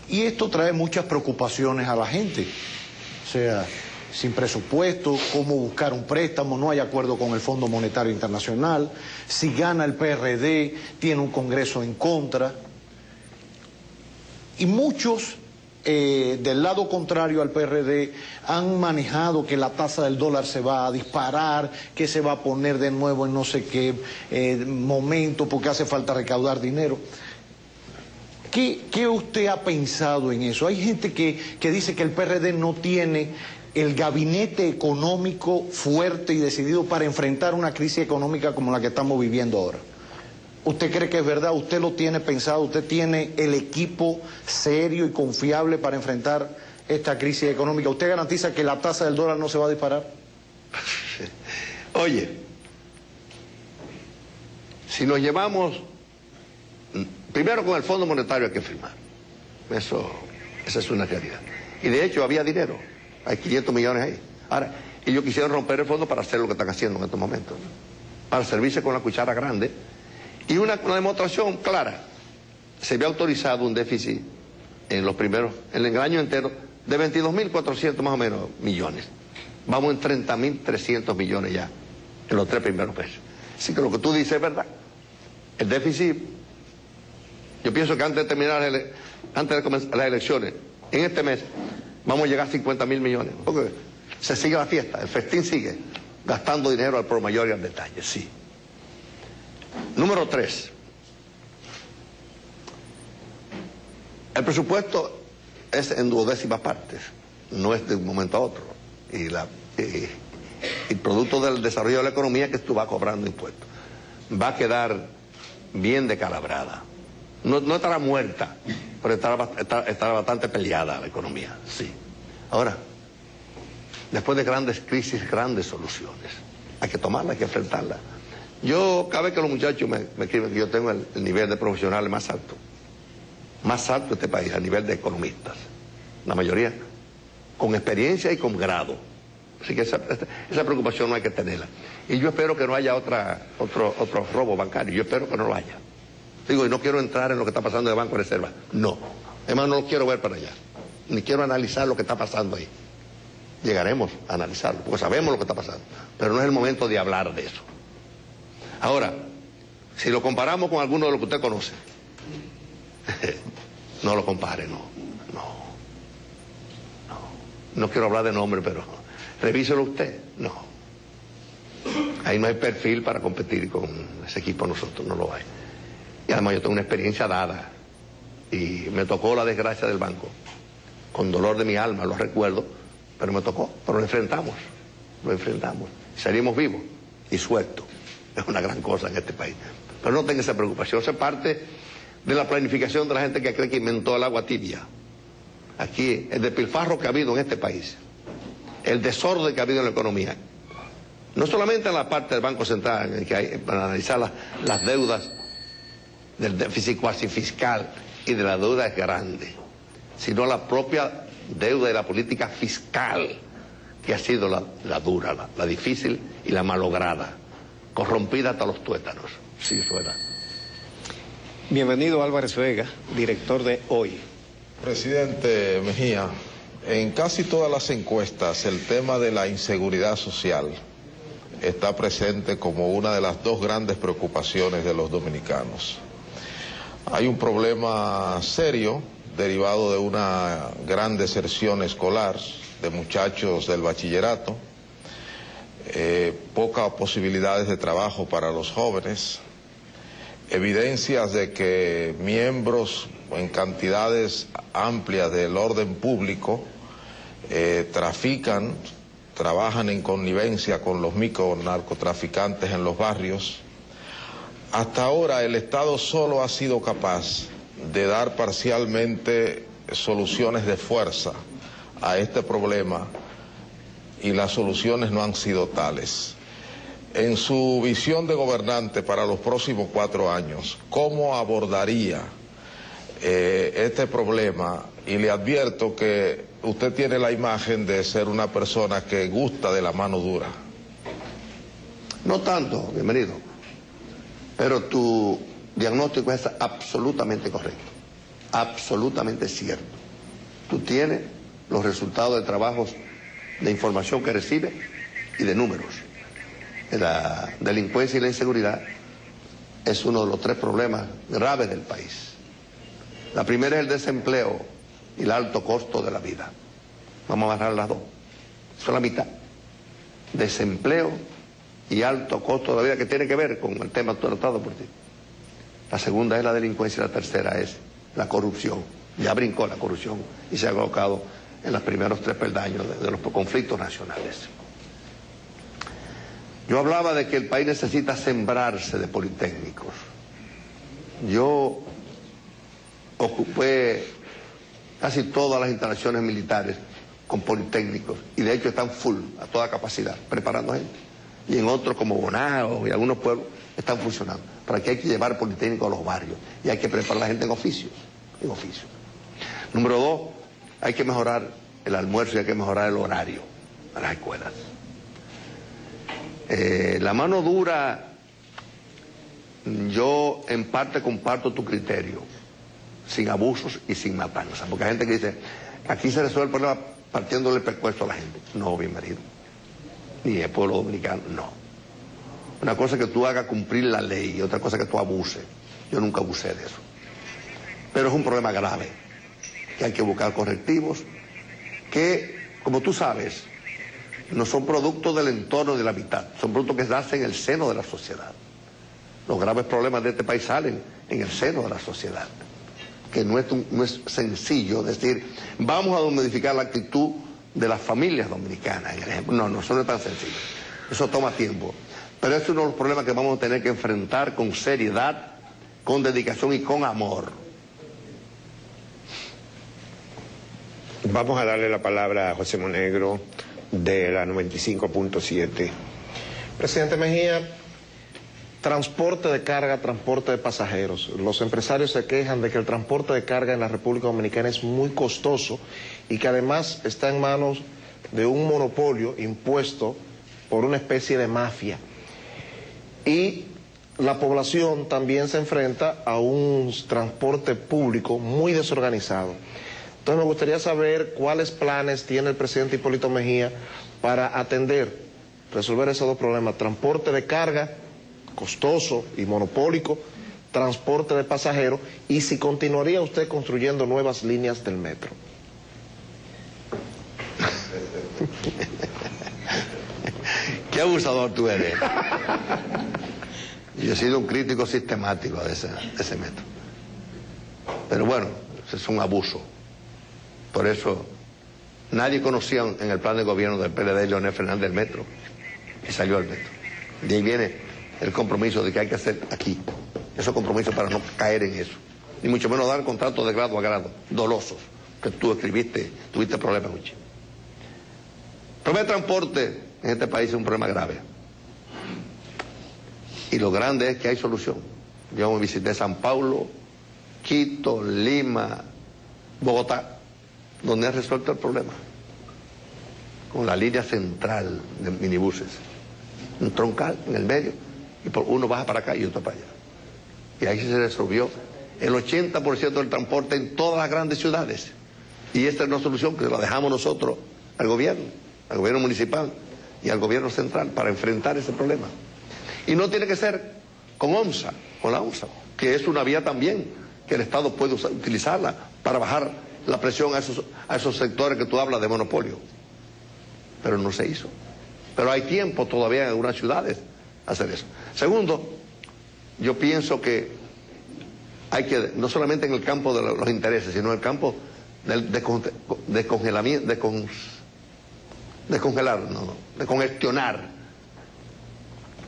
Y esto trae muchas preocupaciones a la gente. O sea, sin presupuesto, cómo buscar un préstamo, no hay acuerdo con el Fondo Monetario Internacional, si gana el PRD, tiene un Congreso en contra. Y muchos del lado contrario al PRD han manejado que la tasa del dólar se va a disparar, que se va a poner de nuevo en no sé qué momento porque hace falta recaudar dinero. ¿Qué usted ha pensado en eso? Hay gente que dice que el PRD no tiene el gabinete económico fuerte y decidido para enfrentar una crisis económica como la que estamos viviendo ahora. ¿Usted cree que es verdad? ¿Usted lo tiene pensado? ¿Usted tiene el equipo serio y confiable para enfrentar esta crisis económica? ¿Usted garantiza que la tasa del dólar no se va a disparar? Oye, si nos llevamos... Primero, con el Fondo Monetario hay que firmar. Esa es una realidad. Y de hecho había dinero. Hay 500 millones ahí. Ahora, ellos quisieron romper el fondo para hacer lo que están haciendo en estos momentos, ¿no? Para servirse con la cuchara grande. Y una demostración clara. Se había autorizado un déficit en el año entero de 22.400 más o menos millones. Vamos en 30.300 millones ya en los 3 primeros meses. Así que lo que tú dices es verdad. El déficit, yo pienso que antes de terminar, antes de comenzar las elecciones, en este mes, vamos a llegar a 50.000 millones. Porque se sigue la fiesta, el festín sigue, gastando dinero al por mayor y al detalle, sí. Número 3. El presupuesto es en 12ª partes, no es de un momento a otro. Y el producto del desarrollo de la economía es que tú vas cobrando impuestos. Va a quedar bien decalabrada. No estará muerta, pero estará bastante peleada la economía, sí. Ahora, después de grandes crisis, grandes soluciones. Hay que tomarla, hay que enfrentarla. Yo, cada vez que los muchachos me escriben que yo tengo el nivel de profesionales más alto de este país, a nivel de economistas, la mayoría con experiencia y con grado. Así que esa preocupación no hay que tenerla. Y yo espero que no haya otro robo bancario, yo espero que no lo haya. Digo, y no quiero entrar en lo que está pasando en el Banco de Reserva, no. Además, no lo quiero ver para allá, ni quiero analizar lo que está pasando ahí. Llegaremos a analizarlo, porque sabemos lo que está pasando, pero no es el momento de hablar de eso. Ahora, si lo comparamos con alguno de los que usted conoce, no lo compare, no quiero hablar de nombre, pero revíselo usted, no. Ahí no hay perfil para competir con ese equipo nosotros, no lo hay. Y además yo tengo una experiencia dada y me tocó la desgracia del banco, con dolor de mi alma, lo recuerdo, pero me tocó, pero lo enfrentamos, y salimos vivos y sueltos. Es una gran cosa en este país. Pero no tenga esa preocupación, eso es parte de la planificación de la gente que cree que inventó el agua tibia. Aquí, el despilfarro que ha habido en este país, el desorden que ha habido en la economía, no solamente en la parte del Banco Central, en el que hay para analizar las deudas del déficit cuasi fiscal y de la deuda grande, sino la propia deuda de la política fiscal, que ha sido la dura, la difícil y la malograda, corrompida hasta los tuétanos. Sí, eso era. Bienvenido Álvarez Vega, director de Hoy. Presidente Mejía, en casi todas las encuestas el tema de la inseguridad social está presente como una de las dos grandes preocupaciones de los dominicanos. Hay un problema serio derivado de una gran deserción escolar de muchachos del bachillerato, pocas posibilidades de trabajo para los jóvenes, evidencias de que miembros en cantidades amplias del orden público trabajan en connivencia con los micronarcotraficantes en los barrios. Hasta ahora el Estado solo ha sido capaz de dar parcialmente soluciones de fuerza a este problema y las soluciones no han sido tales. En su visión de gobernante para los próximos 4 años, ¿cómo abordaría este problema? Y le advierto que usted tiene la imagen de ser una persona que gusta de la mano dura. No tanto, bienvenido, pero tu diagnóstico es absolutamente correcto, absolutamente cierto. Tú tienes los resultados de trabajos de información que recibe y de números. La delincuencia y la inseguridad es uno de los 3 problemas graves del país. La primera es el desempleo y el alto costo de la vida. Vamos a bajar las dos. Eso es la mitad. Desempleo y alto costo de la vida, que tiene que ver con el tema tratado por ti. La segunda es la delincuencia y la tercera es la corrupción. Ya brincó la corrupción y se ha colocado en los primeros 3 peldaños de los conflictos nacionales. Yo hablaba de que el país necesita sembrarse de politécnicos. Yo ocupé casi todas las instalaciones militares con politécnicos y de hecho están full, a toda capacidad, preparando gente. Y en otros como Bonao y algunos pueblos están funcionando. Pero aquí hay que llevar politécnicos a los barrios y hay que preparar a la gente en oficios. Número 2, hay que mejorar el almuerzo y hay que mejorar el horario a las escuelas. La mano dura, yo en parte comparto tu criterio, sin abusos y sin matanza, porque hay gente que dice, aquí se resuelve el problema partiéndole el pescuezo a la gente. No, bienvenido. Ni el pueblo dominicano, no. Una cosa es que tú hagas cumplir la ley y otra cosa es que tú abuses. Yo nunca abusé de eso. Pero es un problema grave, que hay que buscar correctivos, que, como tú sabes, no son productos del entorno y de la mitad, son productos que nacen en el seno de la sociedad. Los graves problemas de este país salen en el seno de la sociedad, que no es sencillo decir, vamos a modificar la actitud de las familias dominicanas, en el ejemplo. No, eso no es tan sencillo, eso toma tiempo, pero es uno de los problemas que vamos a tener que enfrentar con seriedad, con dedicación y con amor. Vamos a darle la palabra a José Monegro de la 95.7. Presidente Mejía, transporte de carga, transporte de pasajeros. Los empresarios se quejan de que el transporte de carga en la República Dominicana es muy costoso y que además está en manos de un monopolio impuesto por una especie de mafia. Y la población también se enfrenta a un transporte público muy desorganizado. Entonces me gustaría saber cuáles planes tiene el presidente Hipólito Mejía para resolver esos dos problemas: transporte de carga, costoso y monopólico, transporte de pasajeros, y si continuaría usted construyendo nuevas líneas del metro. Qué abusador tú eres. Yo he sido un crítico sistemático de ese metro. Pero bueno, ese es un abuso. Por eso, nadie conocía en el plan de gobierno del PLD Leonel Fernández el metro, y salió el metro. De ahí viene el compromiso de que hay que hacer aquí, esos compromisos para no caer en eso, ni mucho menos dar contratos de grado a grado, dolosos, que tú escribiste, tuviste problemas mucho. El problema de transporte en este país es un problema grave. Y lo grande es que hay solución. Yo me visité San Paulo, Quito, Lima, Bogotá, donde ha resuelto el problema, con la línea central de minibuses, un troncal en el medio y uno baja para acá y otro para allá. Y ahí se resolvió el 80% del transporte en todas las grandes ciudades. Y esta es una solución que la dejamos nosotros al gobierno municipal y al gobierno central para enfrentar ese problema. Y no tiene que ser con OMSA, con la OMSA, que es una vía también que el Estado puede utilizarla para bajar la presión a esos sectores que tú hablas de monopolio. Pero no se hizo. Pero hay tiempo todavía en algunas ciudades hacer eso. Segundo, yo pienso que hay que, no solamente en el campo de los intereses, sino en el campo de congestionar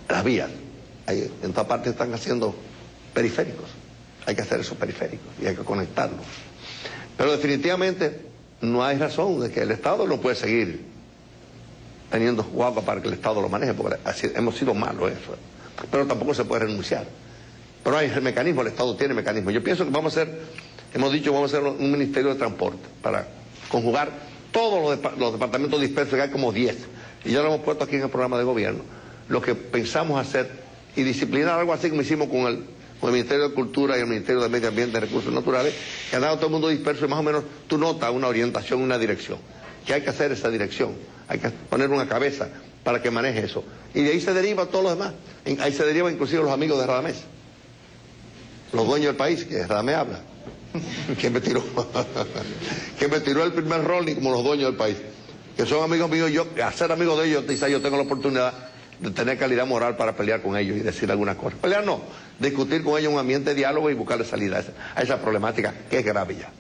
las vías. En toda parte están haciendo periféricos. Hay que hacer esos periféricos y hay que conectarlos. Pero definitivamente no hay razón de que el Estado no puede seguir teniendo guagua para que el Estado lo maneje, porque hemos sido malos eso. Pero tampoco se puede renunciar. Pero hay el mecanismo, el Estado tiene mecanismo. Yo pienso que vamos a hacer, vamos a hacer un ministerio de transporte para conjugar todos los departamentos dispersos, que hay como 10. Y ya lo hemos puesto aquí en el programa de gobierno. Lo que pensamos hacer y disciplinar algo así como hicimos con el Ministerio de Cultura y el Ministerio de Medio Ambiente y Recursos Naturales, que han dado todo el mundo disperso y más o menos tú notas una orientación, una dirección. Que hay que hacer esa dirección, hay que poner una cabeza para que maneje eso. Y de ahí se deriva todo lo demás. Ahí se deriva inclusive los amigos de Radamés. Los dueños del país, que Radamés habla. ¿Quién me tiró? ¿Quién me tiró el primer rolling como los dueños del país? Que son amigos míos, yo, a ser amigo de ellos, quizás yo tengo la oportunidad de tener calidad moral para pelear con ellos y decir algunas cosas. Pelear no, discutir con ellos en un ambiente de diálogo y buscarle salida a esa problemática que es grave ya.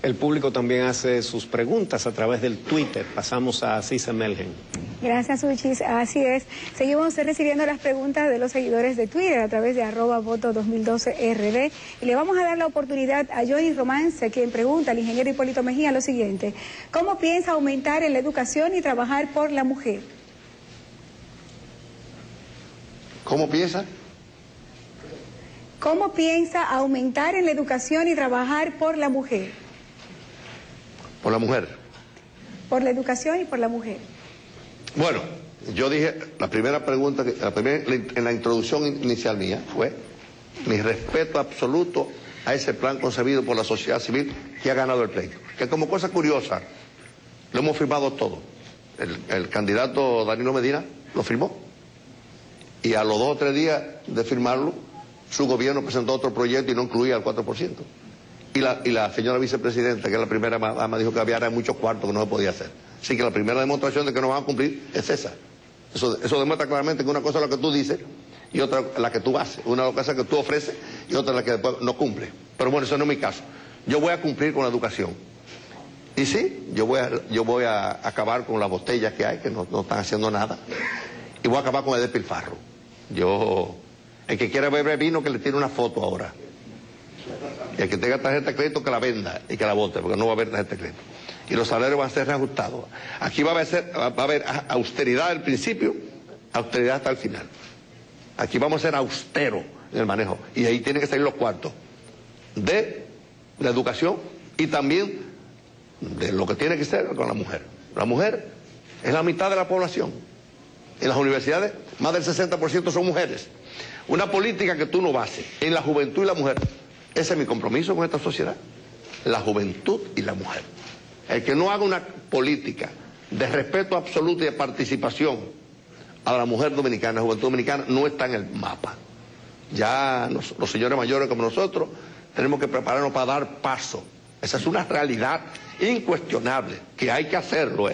El público también hace sus preguntas a través del Twitter. Pasamos a Cisa Melgen. Gracias, Uchis. Así es. Seguimos recibiendo las preguntas de los seguidores de Twitter a través de @voto2012RD. Y le vamos a dar la oportunidad a Johnny Romance, quien pregunta al ingeniero Hipólito Mejía lo siguiente. ¿Cómo piensa aumentar en la educación y trabajar por la mujer? ¿Cómo piensa? ¿Cómo piensa aumentar en la educación y trabajar por la mujer? Por la mujer. Por la educación y por la mujer. Bueno, yo dije, la primera pregunta, en la introducción inicial mía fue mi respeto absoluto a ese plan concebido por la sociedad civil que ha ganado el pleito. Que como cosa curiosa, lo hemos firmado todo. El candidato Danilo Medina lo firmó. Y a los 2 o 3 días de firmarlo, su gobierno presentó otro proyecto y no incluía el 4%. Y la señora vicepresidenta, que es la primera dama, dijo que había muchos cuartos que no se podía hacer. Así que la primera demostración de que no van a cumplir es esa. Eso demuestra claramente que una cosa es lo que tú dices y otra la que tú haces. Una cosa es que tú ofreces y otra la que después no cumple. Pero bueno, eso no es mi caso. Yo voy a cumplir con la educación. Y sí, yo voy a acabar con las botellas que hay, que no están haciendo nada. Y voy a acabar con el despilfarro. El que quiera beber vino, que le tire una foto ahora. Y el que tenga tarjeta de crédito, que la venda y que la bote, porque no va a haber tarjeta de crédito. Y los salarios van a ser reajustados. Aquí va a haber austeridad al principio, austeridad hasta el final. Aquí vamos a ser austeros en el manejo. Y ahí tienen que salir los cuartos de la educación y también de lo que tiene que ser con la mujer. La mujer es la mitad de la población. En las universidades, más del 60% son mujeres. Una política que tú no bases en la juventud y la mujer. Ese es mi compromiso con esta sociedad. La juventud y la mujer. El que no haga una política de respeto absoluto y de participación a la mujer dominicana, la juventud dominicana, no está en el mapa. Ya los señores mayores como nosotros tenemos que prepararnos para dar paso. Esa es una realidad incuestionable, que hay que hacerlo.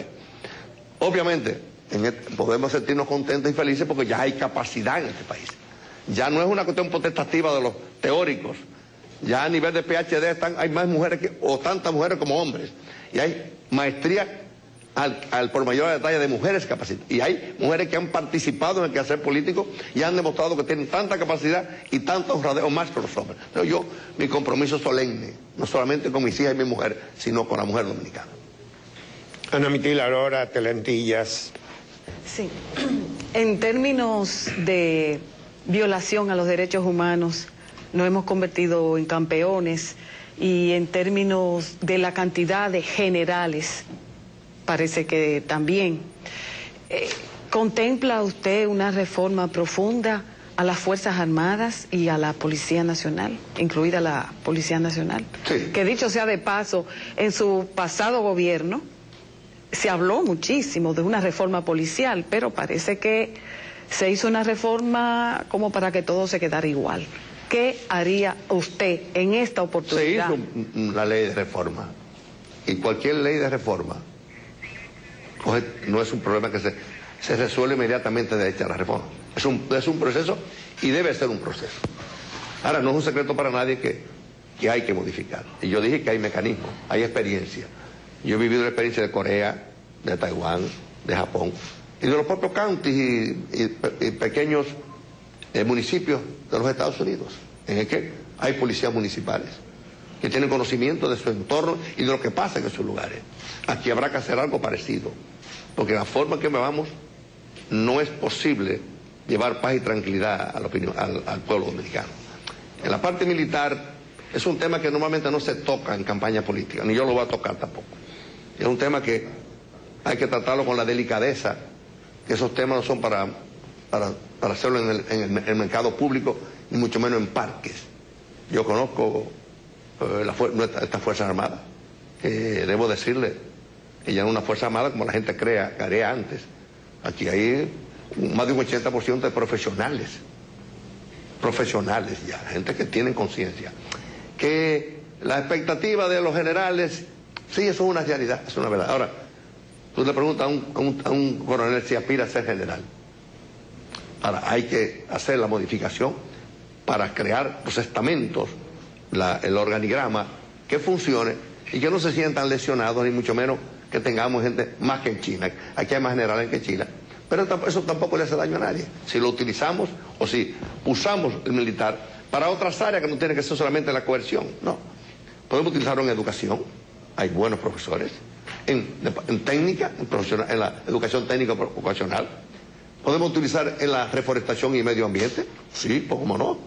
Obviamente, podemos sentirnos contentos y felices porque ya hay capacidad en este país. Ya no es una cuestión potestativa de los teóricos. Ya a nivel de PhD hay más mujeres o tantas mujeres como hombres. Y hay maestría al por mayor detalle de mujeres capacitadas. Y hay mujeres que han participado en el quehacer político y han demostrado que tienen tanta capacidad y tanta honradez o más que los hombres. Entonces mi compromiso solemne, no solamente con mis hijas y mi mujer, sino con la mujer dominicana. Ana Mitila Aurora, Telentillas. Sí, en términos de violación a los derechos humanos, nos hemos convertido en campeones, y en términos de la cantidad de generales, parece que también. ¿Contempla usted una reforma profunda a las Fuerzas Armadas y a la Policía Nacional, incluida la Policía Nacional? Sí. Que dicho sea de paso, en su pasado gobierno se habló muchísimo de una reforma policial, pero parece que se hizo una reforma como para que todo se quedara igual. ¿Qué haría usted en esta oportunidad? Se hizo la ley de reforma. Y cualquier ley de reforma no es un problema que se resuelve inmediatamente de hecha la reforma. Es un proceso y debe ser un proceso. Ahora, no es un secreto para nadie que hay que modificar. Y yo dije que hay mecanismos, hay experiencia. Yo he vivido la experiencia de Corea, de Taiwán, de Japón, y de los propios counties y pequeños municipios de los Estados Unidos, en el que hay policías municipales que tienen conocimiento de su entorno y de lo que pasa en esos lugares. Aquí habrá que hacer algo parecido, porque la forma en que vamos no es posible llevar paz y tranquilidad al pueblo dominicano. En la parte militar es un tema que normalmente no se toca en campaña política, ni yo lo voy a tocar tampoco. Es un tema que hay que tratarlo con la delicadeza, que esos temas no son para hacerlo en el mercado público, ni mucho menos en parques. Yo conozco estas Fuerzas Armadas, debo decirle que ya no es una Fuerza Armada como la gente creía antes. Aquí hay más de un 80% de profesionales ya, gente que tiene conciencia. Que la expectativa de los generales, sí, eso es una realidad, es una verdad. Ahora, tú le preguntas a un coronel si aspira a ser general. Ahora, hay que hacer la modificación para crear los estamentos, el organigrama, que funcione y que no se sientan lesionados, ni mucho menos que tengamos gente más que en China. Aquí hay más generales que en China. Pero eso tampoco le hace daño a nadie. Si lo utilizamos o si usamos el militar para otras áreas que no tiene que ser solamente la coerción. No. Podemos utilizarlo en educación. Hay buenos profesores. En técnica, en la educación técnica vocacional. Podemos utilizar en la reforestación y medio ambiente. Sí, pues cómo no.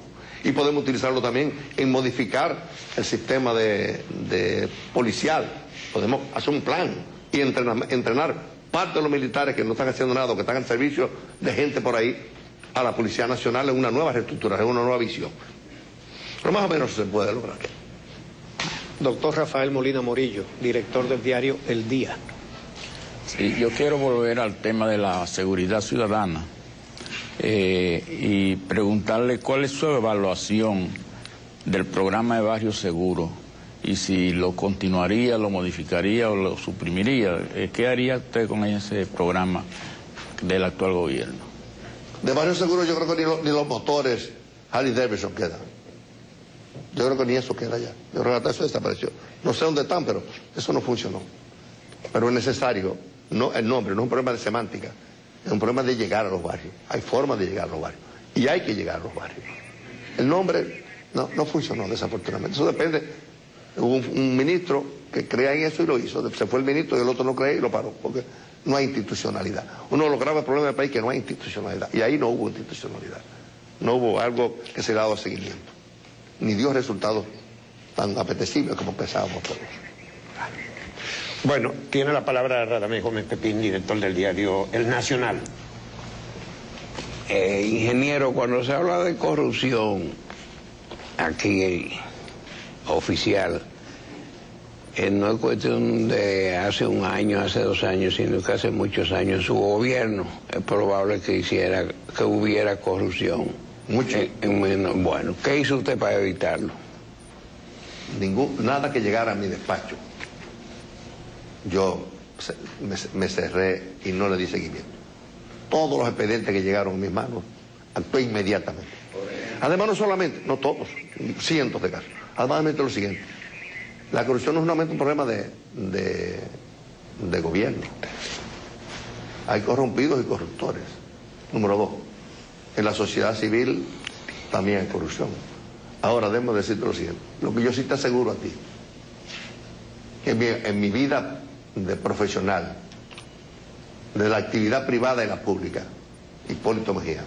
Y podemos utilizarlo también en modificar el sistema de policial. Podemos hacer un plan y entrenar parte de los militares que no están haciendo nada, que están al servicio de gente por ahí, a la Policía Nacional en una nueva reestructuración, una nueva visión. Pero más o menos se puede lograr. Doctor Rafael Molina Morillo, director del diario El Día. Sí, yo quiero volver al tema de la seguridad ciudadana y preguntarle cuál es su evaluación del programa de Barrio Seguro y si lo continuaría, lo modificaría o lo suprimiría. ¿Qué haría usted con ese programa del actual gobierno? De Barrio Seguro yo creo que ni los motores Harley Davidson quedan. Yo creo que ni eso queda ya. Yo creo que hasta eso desapareció. No sé dónde están, pero eso no funcionó. Pero es necesario, no el nombre, no es un problema de semántica, es un problema de llegar a los barrios. Hay formas de llegar a los barrios. Y hay que llegar a los barrios. El nombre no funcionó, desafortunadamente. Eso depende. Hubo un ministro que creía en eso y lo hizo. Se fue el ministro y el otro no creía y lo paró, porque no hay institucionalidad. Uno de los graves problemas del país es que no hay institucionalidad. Y ahí no hubo institucionalidad. No hubo algo que se le ha dado seguimiento. Ni dio resultados tan apetecibles como pensábamos todos. Bueno, tiene la palabra Radamés Gómez Pepín, director del diario El Nacional. Ingeniero, cuando se habla de corrupción aquí oficial, no es cuestión de hace un año, hace 2 años, sino que hace muchos años en su gobierno es probable que hubiera corrupción. Mucho. Bueno, ¿qué hizo usted para evitarlo? Nada que llegara a mi despacho. Yo me cerré y no le di seguimiento. Todos los expedientes que llegaron a mis manos, actué inmediatamente. Además, no solamente, no todos, cientos de casos. Además, lo siguiente. La corrupción no es solamente un problema de gobierno. Hay corrompidos y corruptores. Número 2. En la sociedad civil también hay corrupción. Ahora, debemos decirte lo siguiente. Lo que yo sí te aseguro a ti, que en mi vida de profesional, de la actividad privada y la pública, Hipólito Mejía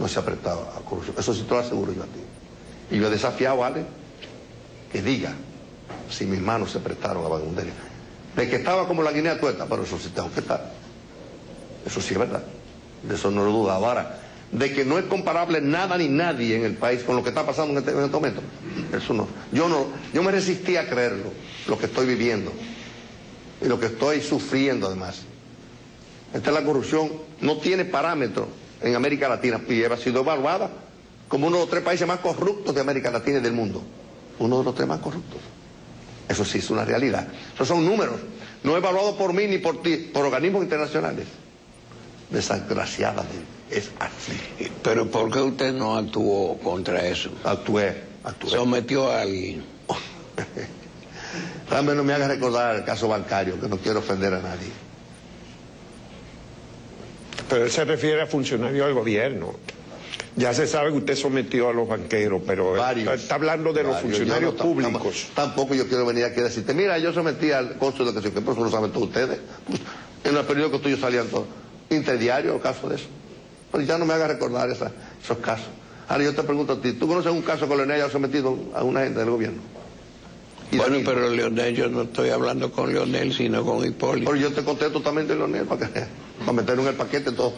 no se ha prestado a corrupción. Eso sí te lo aseguro yo a ti. Y yo he desafiado a alguien que diga si mis manos se prestaron a vagabundería. De que estaba como la guinea tuerta, pero eso sí tengo que estar. Eso sí es verdad. De eso no lo dudaba. Ahora, de que no es comparable nada ni nadie en el país con lo que está pasando en este momento, eso no. Yo me resistí a creerlo, lo que estoy viviendo y lo que estoy sufriendo además. Esta es la corrupción, no tiene parámetro en América Latina y ha sido evaluada como uno de los 3 países más corruptos de América Latina y del mundo. Uno de los 3 más corruptos. Eso sí es una realidad. Esos son números, no evaluados por mí ni por ti, por organismos internacionales. Desgraciadamente, es así. Pero ¿por qué usted no actuó contra eso? Actué. ¿Sometió a alguien? Dame, no me hagas recordar el caso bancario, que no quiero ofender a nadie. Pero él se refiere a funcionarios del gobierno. Ya se sabe que usted sometió a los banqueros, pero está hablando de los funcionarios públicos. Tampoco yo quiero venir aquí a decirte, mira, yo sometí al cónsul de educación, que por eso lo saben todos ustedes. En el periódico tuyo salían todos. Interdiario, caso de eso. Pero ya no me hagas recordar esos casos. Ahora yo te pregunto a ti, ¿tú conoces un caso que Leonel haya sometido a una gente del gobierno? Bueno, pero Leonel, yo no estoy hablando con Leonel, sino con Hipólito. Pero yo te contesto también de Leonel, para meterlo en el paquete todo.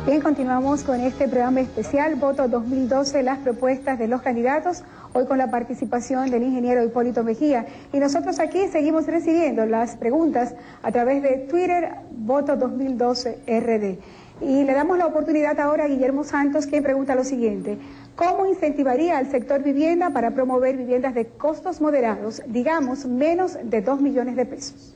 Bien, continuamos con este programa especial, Voto 2012, las propuestas de los candidatos, hoy con la participación del ingeniero Hipólito Mejía. Y nosotros aquí seguimos recibiendo las preguntas a través de Twitter, Voto 2012 RD. Y le damos la oportunidad ahora a Guillermo Santos, quien pregunta lo siguiente: ¿cómo incentivaría al sector vivienda para promover viviendas de costos moderados, digamos menos de 2 millones de pesos?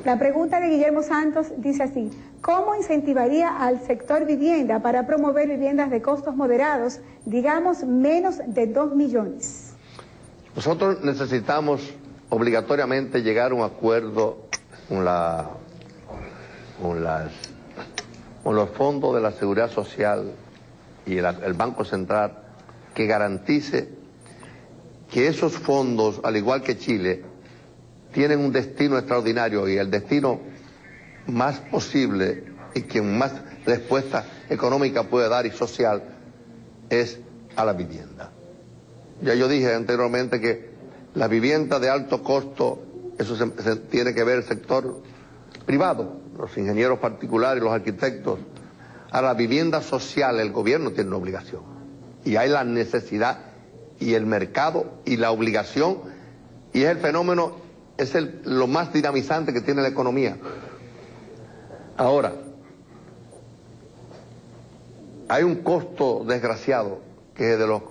La pregunta de Guillermo Santos dice así: ¿cómo incentivaría al sector vivienda para promover viviendas de costos moderados, digamos menos de 2 millones? Nosotros necesitamos obligatoriamente llegar a un acuerdo con los fondos de la Seguridad Social y el Banco Central, que garantice que esos fondos, al igual que Chile, tienen un destino extraordinario, y el destino más posible y quien más respuesta económica puede dar y social es a la vivienda. Ya yo dije anteriormente que la vivienda de alto costo, eso se tiene que ver el sector privado, los ingenieros particulares, los arquitectos. A la vivienda social el gobierno tiene una obligación, y hay la necesidad y el mercado y la obligación, y es el fenómeno, es lo más dinamizante que tiene la economía. Ahora, hay un costo desgraciado que es de los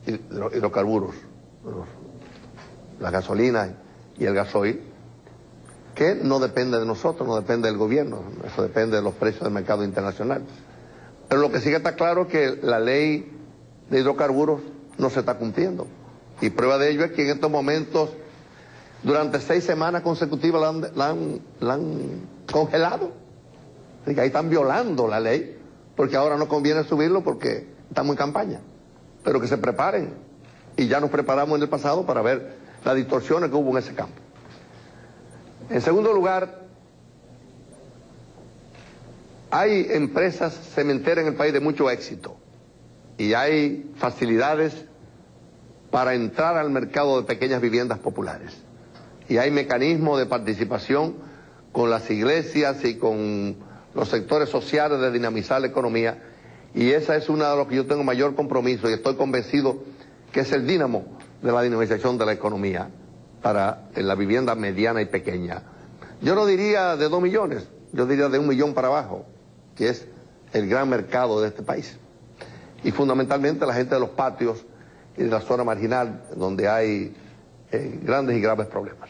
hidrocarburos, la gasolina y el gasoil, que no depende de nosotros, no depende del gobierno, eso depende de los precios del mercado internacional. Pero lo que sí que está claro es que la ley de hidrocarburos no se está cumpliendo, y prueba de ello es que en estos momentos, durante 6 semanas consecutivas la han congelado. Así que ahí están violando la ley, porque ahora no conviene subirlo porque estamos en campaña. Pero que se preparen, y ya nos preparamos en el pasado para ver las distorsiones que hubo en ese campo. En segundo lugar, hay empresas cementeras en el país de mucho éxito, y hay facilidades para entrar al mercado de pequeñas viviendas populares. Y hay mecanismos de participación con las iglesias y con los sectores sociales de dinamizar la economía, y esa es una de las que yo tengo mayor compromiso, y estoy convencido que es el dínamo de la dinamización de la economía para la vivienda mediana y pequeña. Yo no diría de 2 millones, yo diría de 1 millón para abajo, que es el gran mercado de este país. Y fundamentalmente la gente de los patios y de la zona marginal, donde hay grandes y graves problemas.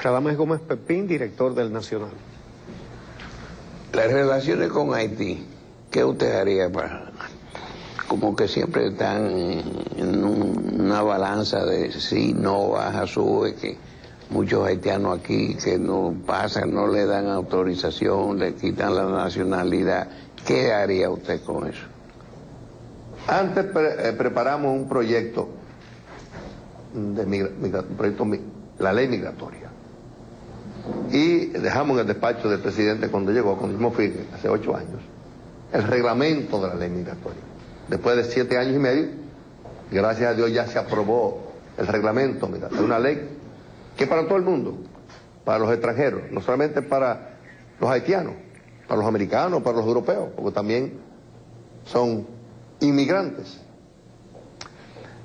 Radamés Gómez Pepín, director del Nacional. Las relaciones con Haití, ¿qué usted haría para...? Como que siempre están en una balanza de sí, no, baja, sube, que muchos haitianos aquí que no pasan, no le dan autorización, le quitan la nacionalidad. ¿Qué haría usted con eso? Antes preparamos un proyecto de la ley migratoria. y dejamos en el despacho del presidente cuando llegó, cuando yo me fui hace 8 años, el reglamento de la ley migratoria. Después de 7 años y medio, gracias a Dios ya se aprobó el reglamento migratorio, una ley que es para todo el mundo, para los extranjeros, no solamente para los haitianos, para los americanos, para los europeos, porque también son inmigrantes.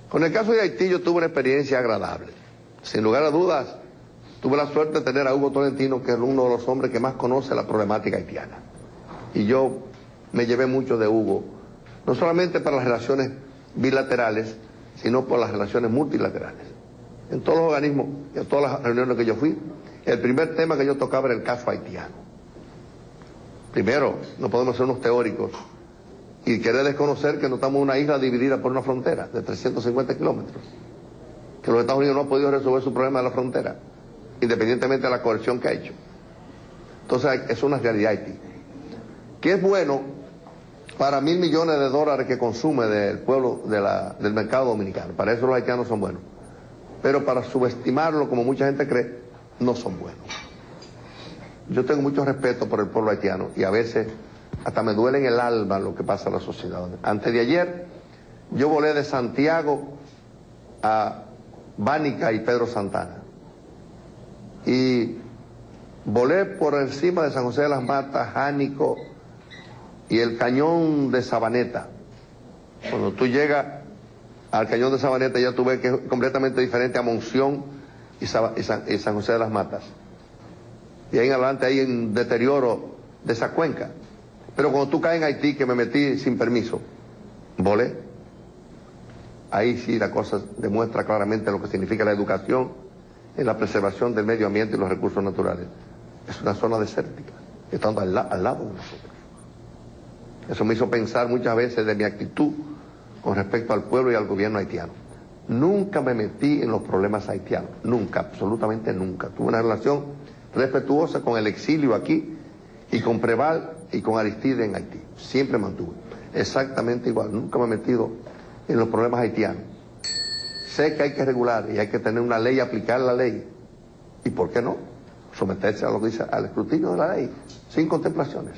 Con el caso de Haití yo tuve una experiencia agradable. Sin lugar a dudas, tuve la suerte de tener a Hugo Tolentino, que es uno de los hombres que más conoce la problemática haitiana. Y yo me llevé mucho de Hugo, no solamente para las relaciones bilaterales, sino por las relaciones multilaterales. En todos los organismos, en todas las reuniones que yo fui, el primer tema que yo tocaba era el caso haitiano. Primero, no podemos ser unos teóricos y querer desconocer que no estamos en una isla dividida por una frontera de 350 kilómetros. Que los Estados Unidos no han podido resolver su problema de la frontera, independientemente de la coerción que ha hecho. Entonces, es una realidad Haití. Que es bueno para $1.000 millones que consume del pueblo, del mercado dominicano. Para eso los haitianos son buenos. Pero para subestimarlo, como mucha gente cree, no son buenos. Yo tengo mucho respeto por el pueblo haitiano y a veces hasta me duele en el alma lo que pasa en la sociedad. Antes de ayer, yo volé de Santiago a Bánica y Pedro Santana. Y volé por encima de San José de las Matas, Jánico y el cañón de Sabaneta. Cuando tú llegas al cañón de Sabaneta ya tú ves que es completamente diferente a Monción y San José de las Matas. Y ahí en adelante hay un deterioro de esa cuenca. Pero cuando tú caes en Haití, que me metí sin permiso, volé, ahí sí la cosa demuestra claramente lo que significa la educación en la preservación del medio ambiente y los recursos naturales. Es una zona desértica, estando al lado de nosotros. Eso me hizo pensar muchas veces de mi actitud con respecto al pueblo y al gobierno haitiano. Nunca me metí en los problemas haitianos, nunca, absolutamente nunca. Tuve una relación respetuosa con el exilio aquí y con Preval y con Aristide en Haití. Siempre mantuve. Exactamente igual. Nunca me he metido en los problemas haitianos. Sé que hay que regular y hay que tener una ley, aplicar la ley. ¿Y por qué no? Someterse a lo que dice, al escrutinio de la ley, sin contemplaciones.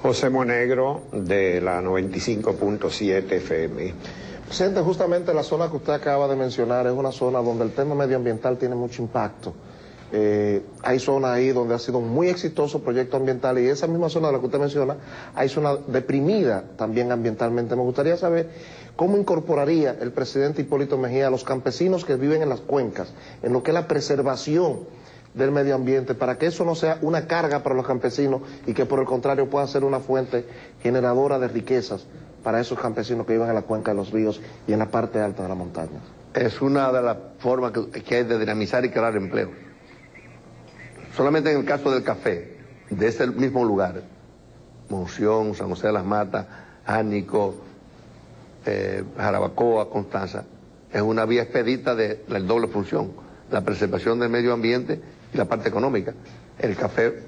José Monegro, de la 95.7 FM. Presidente, justamente la zona que usted acaba de mencionar es una zona donde el tema medioambiental tiene mucho impacto. Hay zonas ahí donde ha sido muy exitoso proyecto ambiental y esa misma zona de la que usted menciona, hay zona deprimida también ambientalmente. Me gustaría saber cómo incorporaría el presidente Hipólito Mejía a los campesinos que viven en las cuencas, en lo que es la preservación del medio ambiente, para que eso no sea una carga para los campesinos y que por el contrario pueda ser una fuente generadora de riquezas para esos campesinos que viven en la cuenca de los ríos y en la parte alta de la montaña. Es una de las formas que hay de dinamizar y crear empleo. Solamente en el caso del café, de ese mismo lugar, Monción, San José de las Matas, Jánico, Jarabacoa, Constanza, es una vía expedita de la doble función, la preservación del medio ambiente y la parte económica. El café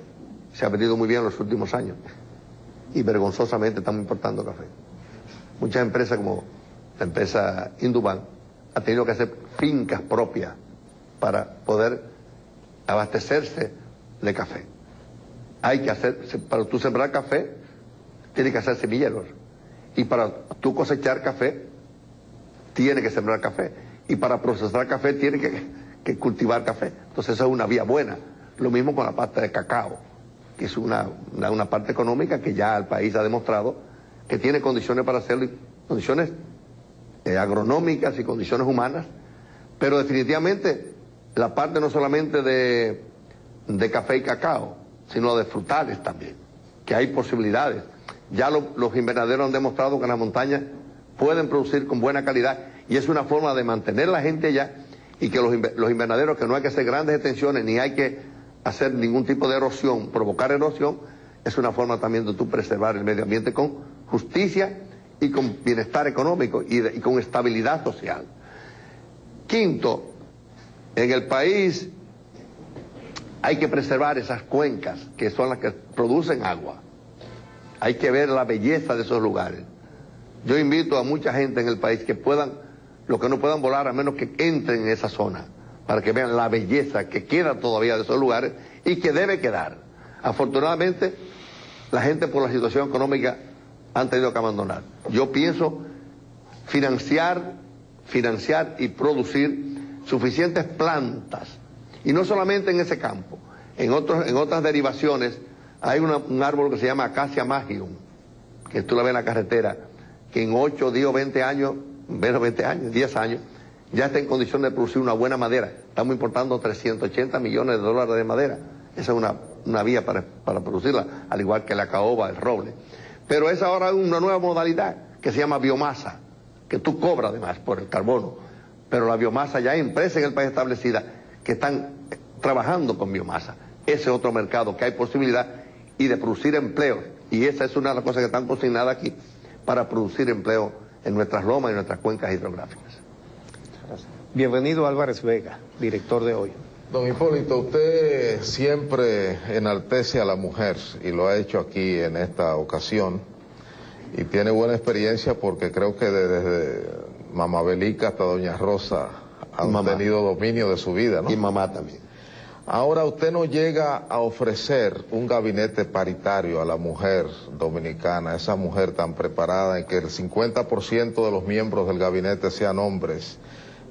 se ha vendido muy bien en los últimos años y vergonzosamente estamos importando café. Muchas empresas como la empresa Induban ha tenido que hacer fincas propias para poder abastecerse de café. Hay que hacer, para tú sembrar café, tienes que hacer semilleros. Y para tú cosechar café, tienes que sembrar café. Y para procesar café, tienes que cultivar café. Entonces esa es una vía buena. Lo mismo con la pasta de cacao, que es una parte económica que ya el país ha demostrado que tiene condiciones para hacerlo, condiciones agronómicas y condiciones humanas, pero definitivamente la parte no solamente de café y cacao, sino de frutales también, que hay posibilidades. Ya los invernaderos han demostrado que en las montañas pueden producir con buena calidad y es una forma de mantener la gente allá y que los invernaderos, que no hay que hacer grandes extensiones ni hay que hacer ningún tipo de erosión, provocar erosión, es una forma también de tú preservar el medio ambiente con justicia y con bienestar económico y con estabilidad social. Quinto, en el país hay que preservar esas cuencas que son las que producen agua. Hay que ver la belleza de esos lugares. Yo invito a mucha gente en el país que puedan, los que no puedan volar, a menos que entren en esa zona, para que vean la belleza que queda todavía de esos lugares y que debe quedar. Afortunadamente, la gente por la situación económica han tenido que abandonar. Yo pienso financiar y producir suficientes plantas, y no solamente en ese campo, en otras derivaciones. Hay un árbol que se llama Acacia magium, que tú la ves en la carretera, que en 8, 10 o 20 años, menos 20 años, 10 años, ya está en condición de producir una buena madera. Estamos importando 380 millones de dólares de madera. Esa es una vía para producirla, al igual que la caoba, el roble. Pero es ahora una nueva modalidad que se llama biomasa, que tú cobras además por el carbono. Pero la biomasa, ya hay empresas en el país establecidas que están trabajando con biomasa. Ese es otro mercado que hay posibilidad, y de producir empleo. Y esa es una de las cosas que están consignadas aquí, para producir empleo en nuestras lomas y nuestras cuencas hidrográficas. Bienvenido Álvarez Vega, director de Hoy. Don Hipólito, usted siempre enaltece a la mujer, y lo ha hecho aquí en esta ocasión, y tiene buena experiencia porque creo que desde Mamá Belica hasta Doña Rosa han tenido dominio de su vida, ¿no? Y mamá también. Ahora usted nos llega a ofrecer un gabinete paritario a la mujer dominicana, esa mujer tan preparada, en que el 50% de los miembros del gabinete sean hombres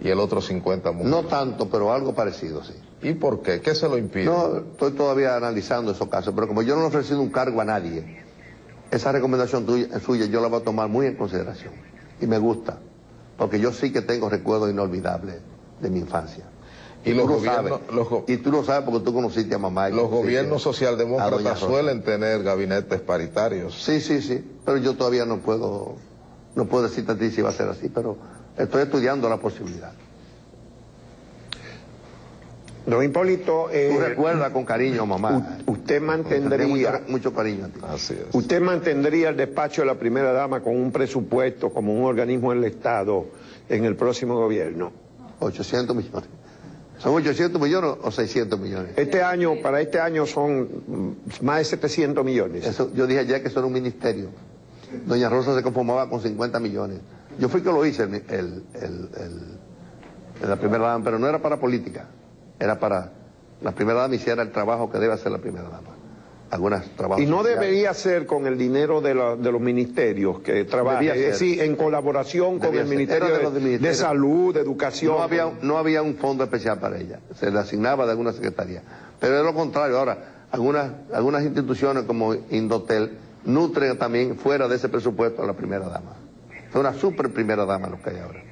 y el otro 50 mujeres. No tanto, pero algo parecido, sí. ¿Y por qué? ¿Qué se lo impide? No, estoy todavía analizando esos casos, pero como yo no le he ofrecido un cargo a nadie, esa recomendación suya yo la voy a tomar muy en consideración. Y me gusta, porque yo sí que tengo recuerdos inolvidables de mi infancia. Y los gobiernos, y tú lo sabes porque tú conociste a mamá. Los gobiernos socialdemócratas suelen tener gabinetes paritarios. Sí, pero yo todavía no puedo decirte a ti si va a ser así, pero estoy estudiando la posibilidad. Don Hipólito, tú recuerdas con cariño a mamá. Usted mantendría mucho cariño a ti. Así es. Usted mantendría el despacho de la primera dama con un presupuesto como un organismo del Estado en el próximo gobierno. 800 millones. ¿Son 800 millones o 600 millones? Para este año son más de 700 millones. Eso, yo dije ayer que eso era un ministerio. Doña Rosa se conformaba con 50 millones. Yo fui que lo hice en la primera dama, pero no era para política. Era para la primera dama hiciera el trabajo que debe hacer la primera dama. Algunos trabajos. Y no sociales. debería ser con el dinero de los ministerios que trabajan, es decir, en colaboración con el Ministerio de Salud, de Educación. No había un fondo especial para ella, se le asignaba de alguna secretaría. Pero es lo contrario, ahora, algunas instituciones como Indotel nutren también fuera de ese presupuesto a la primera dama. Es una super primera dama lo que hay ahora.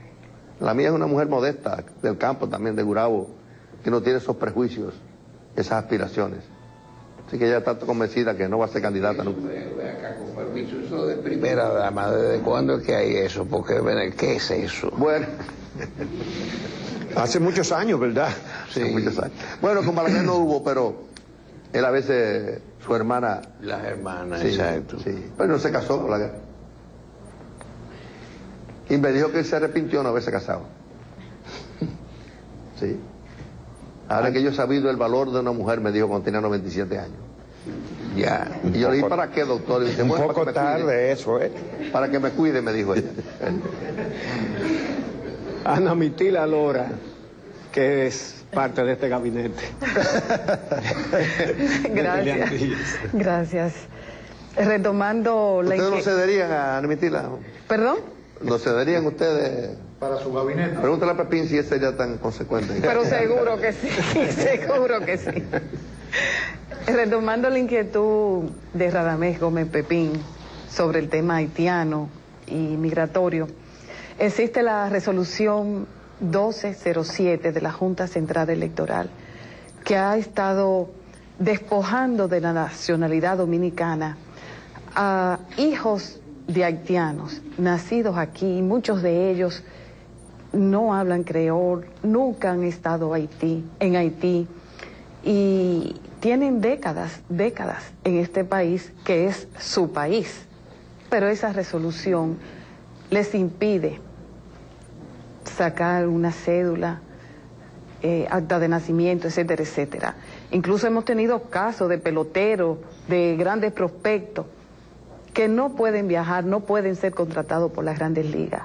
La mía es una mujer modesta, del campo también, de Gurabo, que no tiene esos prejuicios, esas aspiraciones. Así que ella está convencida que no va a ser candidata nunca. Acá, con permiso, eso de primera dama, ¿desde cuándo es que hay eso? Porque, ¿qué es eso? Bueno, hace muchos años, ¿verdad? Sí, muchos años. Bueno, con Balaguer no hubo, pero él a veces, su hermana... Las hermanas, sí, exacto. Sí, pero no se casó con Balaguer. Y me dijo que él se arrepintió de no haberse casado. Sí. Ahora que yo he sabido el valor de una mujer, me dijo cuando tenía 97 años. Ya. Y yo le dije, ¿para qué, doctor? Y dice, un bueno, poco tarde eso, ¿eh? Para que me cuide, me dijo ella. Ana Mitila Lora, que es parte de este gabinete. Gracias. Retomando la... ¿Ustedes no cederían a Ana Mitila? ¿Perdón? ¿No cederían ustedes? Para su gabinete. Pregúntale a Pepín si ese sería tan consecuente. Pero seguro que sí, seguro que sí. Retomando la inquietud de Radamés Gómez Pepín sobre el tema haitiano y migratorio, existe la resolución 1207 de la Junta Central Electoral que ha estado despojando de la nacionalidad dominicana a hijos de haitianos nacidos aquí, y muchos de ellos no hablan creol, nunca han estado en Haití y tienen décadas en este país que es su país, pero esa resolución les impide sacar una cédula, acta de nacimiento, etcétera, etcétera. Incluso hemos tenido casos de peloteros, de grandes prospectos que no pueden viajar, no pueden ser contratados por las grandes ligas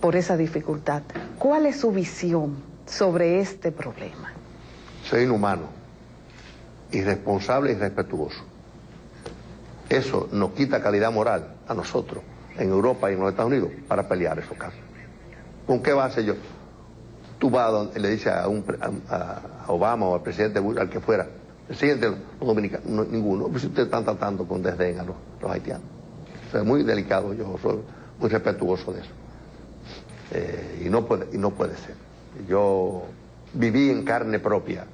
por esa dificultad. ¿Cuál es su visión sobre este problema? Soy inhumano, irresponsable y irrespetuoso. Eso nos quita calidad moral a nosotros, en Europa y en los Estados Unidos, para pelear esos casos. ¿Con qué base yo? Tú vas donde le dices a Obama o al presidente Bush, al que fuera, el siguiente, los dominicanos, no, ninguno, pues ustedes están tratando con desdén a los haitianos. O sea, es muy delicado, yo soy muy respetuoso de eso. Y no puede ser. Yo viví en carne propia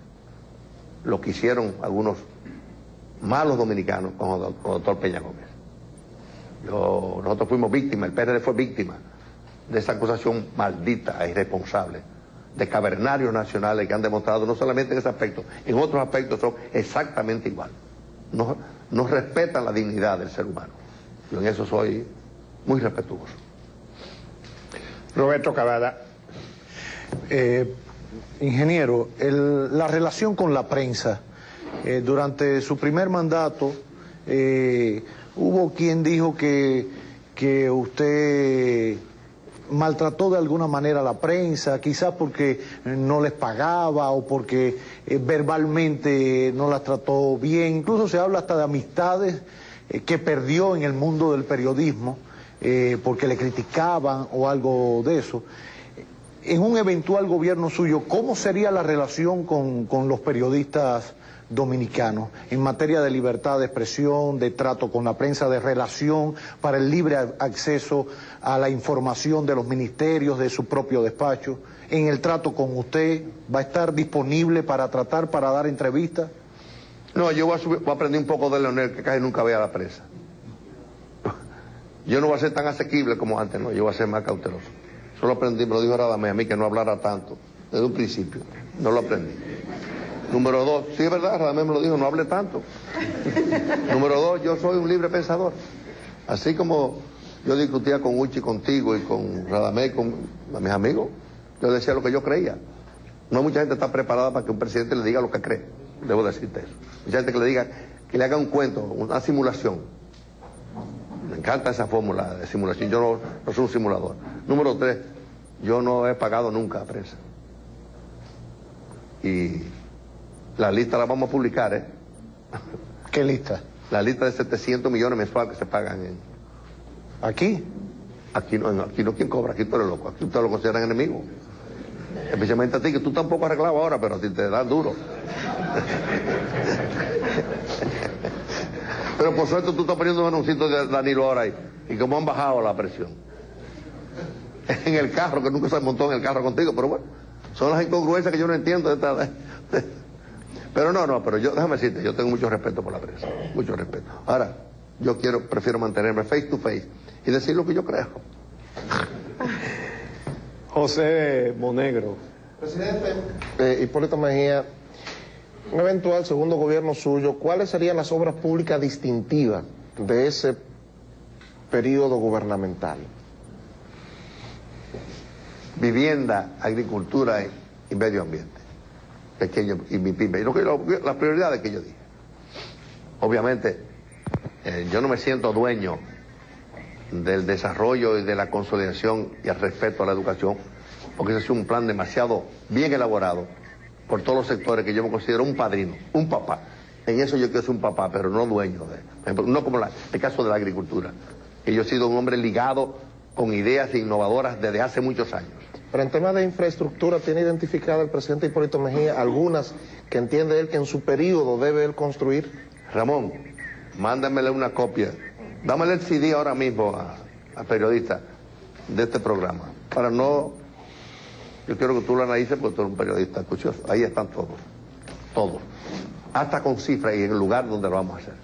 lo que hicieron algunos malos dominicanos con el doctor Peña Gómez. Nosotros fuimos víctimas, el PRD fue víctima de esa acusación maldita e irresponsable de cavernarios nacionales que han demostrado no solamente en ese aspecto, en otros aspectos son exactamente igual. No respetan la dignidad del ser humano. Yo en eso soy muy respetuoso. Roberto Cavada. Ingeniero, la relación con la prensa, durante su primer mandato, hubo quien dijo que usted maltrató de alguna manera a la prensa, quizás porque no les pagaba o porque verbalmente no las trató bien. Incluso se habla hasta de amistades que perdió en el mundo del periodismo porque le criticaban o algo de eso. En un eventual gobierno suyo, ¿cómo sería la relación con los periodistas dominicanos en materia de libertad de expresión, de trato con la prensa, de relación para el libre acceso a la información de los ministerios, de su propio despacho? En el trato con usted, ¿va a estar disponible para tratar, para dar entrevistas? No, yo voy a aprender un poco de Leonel, que casi nunca ve a la prensa. Yo no voy a ser tan asequible como antes, no, yo voy a ser más cauteloso. Solo aprendí, me lo dijo Radamés a mí, que no hablara tanto, desde un principio. No lo aprendí. Número 2, sí es verdad, Radamés me lo dijo, no hable tanto. Número 2, yo soy un libre pensador. Así como yo discutía con Uchi, contigo y con Radamés, con mis amigos, yo decía lo que yo creía. No mucha gente está preparada para que un presidente le diga lo que cree. Debo decirte eso. Mucha gente que le diga, que le haga un cuento, una simulación. Me encanta esa fórmula de simulación. Yo no soy un simulador. Número 3, yo no he pagado nunca a prensa. Y la lista la vamos a publicar, ¿eh? ¿Qué lista? La lista de 700 millones mensuales que se pagan ¿Aquí? Aquí no, ¿quién cobra? Aquí tú eres loco. Aquí ustedes lo consideran enemigo. Especialmente a ti, que tú tampoco has arreglado ahora, pero a ti te dan duro. Pero por suerte tú estás poniendo un anuncito de Danilo ahora ahí. Y cómo han bajado la presión. En el carro, que nunca se montó en el carro contigo, pero bueno, son las incongruencias que yo no entiendo. Pero pero yo, déjame decirte, yo tengo mucho respeto por la prensa, mucho respeto. Ahora, prefiero mantenerme face to face y decir lo que yo creo. José Monegro. Presidente, Hipólito Mejía, un eventual segundo gobierno suyo, ¿cuáles serían las obras públicas distintivas de ese periodo gubernamental? Vivienda, agricultura y medio ambiente. Pequeño y mi pyme. Las prioridades que yo dije. Obviamente, yo no me siento dueño del desarrollo y de la consolidación y el respeto a la educación, porque ese es un plan demasiado bien elaborado por todos los sectores que yo me considero un padrino, un papá. En eso yo quiero ser un papá, pero no dueño de, no como el caso de la agricultura, que yo he sido un hombre ligado con ideas innovadoras desde hace muchos años. Pero en temas de infraestructura, ¿tiene identificado el presidente Hipólito Mejía algunas que entiende él que en su periodo debe él construir? Ramón, mándamele una copia. Dámele el CD ahora mismo a periodista de este programa. Para no... Yo quiero que tú lo analices porque tú eres un periodista acucioso. Ahí están todos. Todos. Hasta con cifras y en el lugar donde lo vamos a hacer.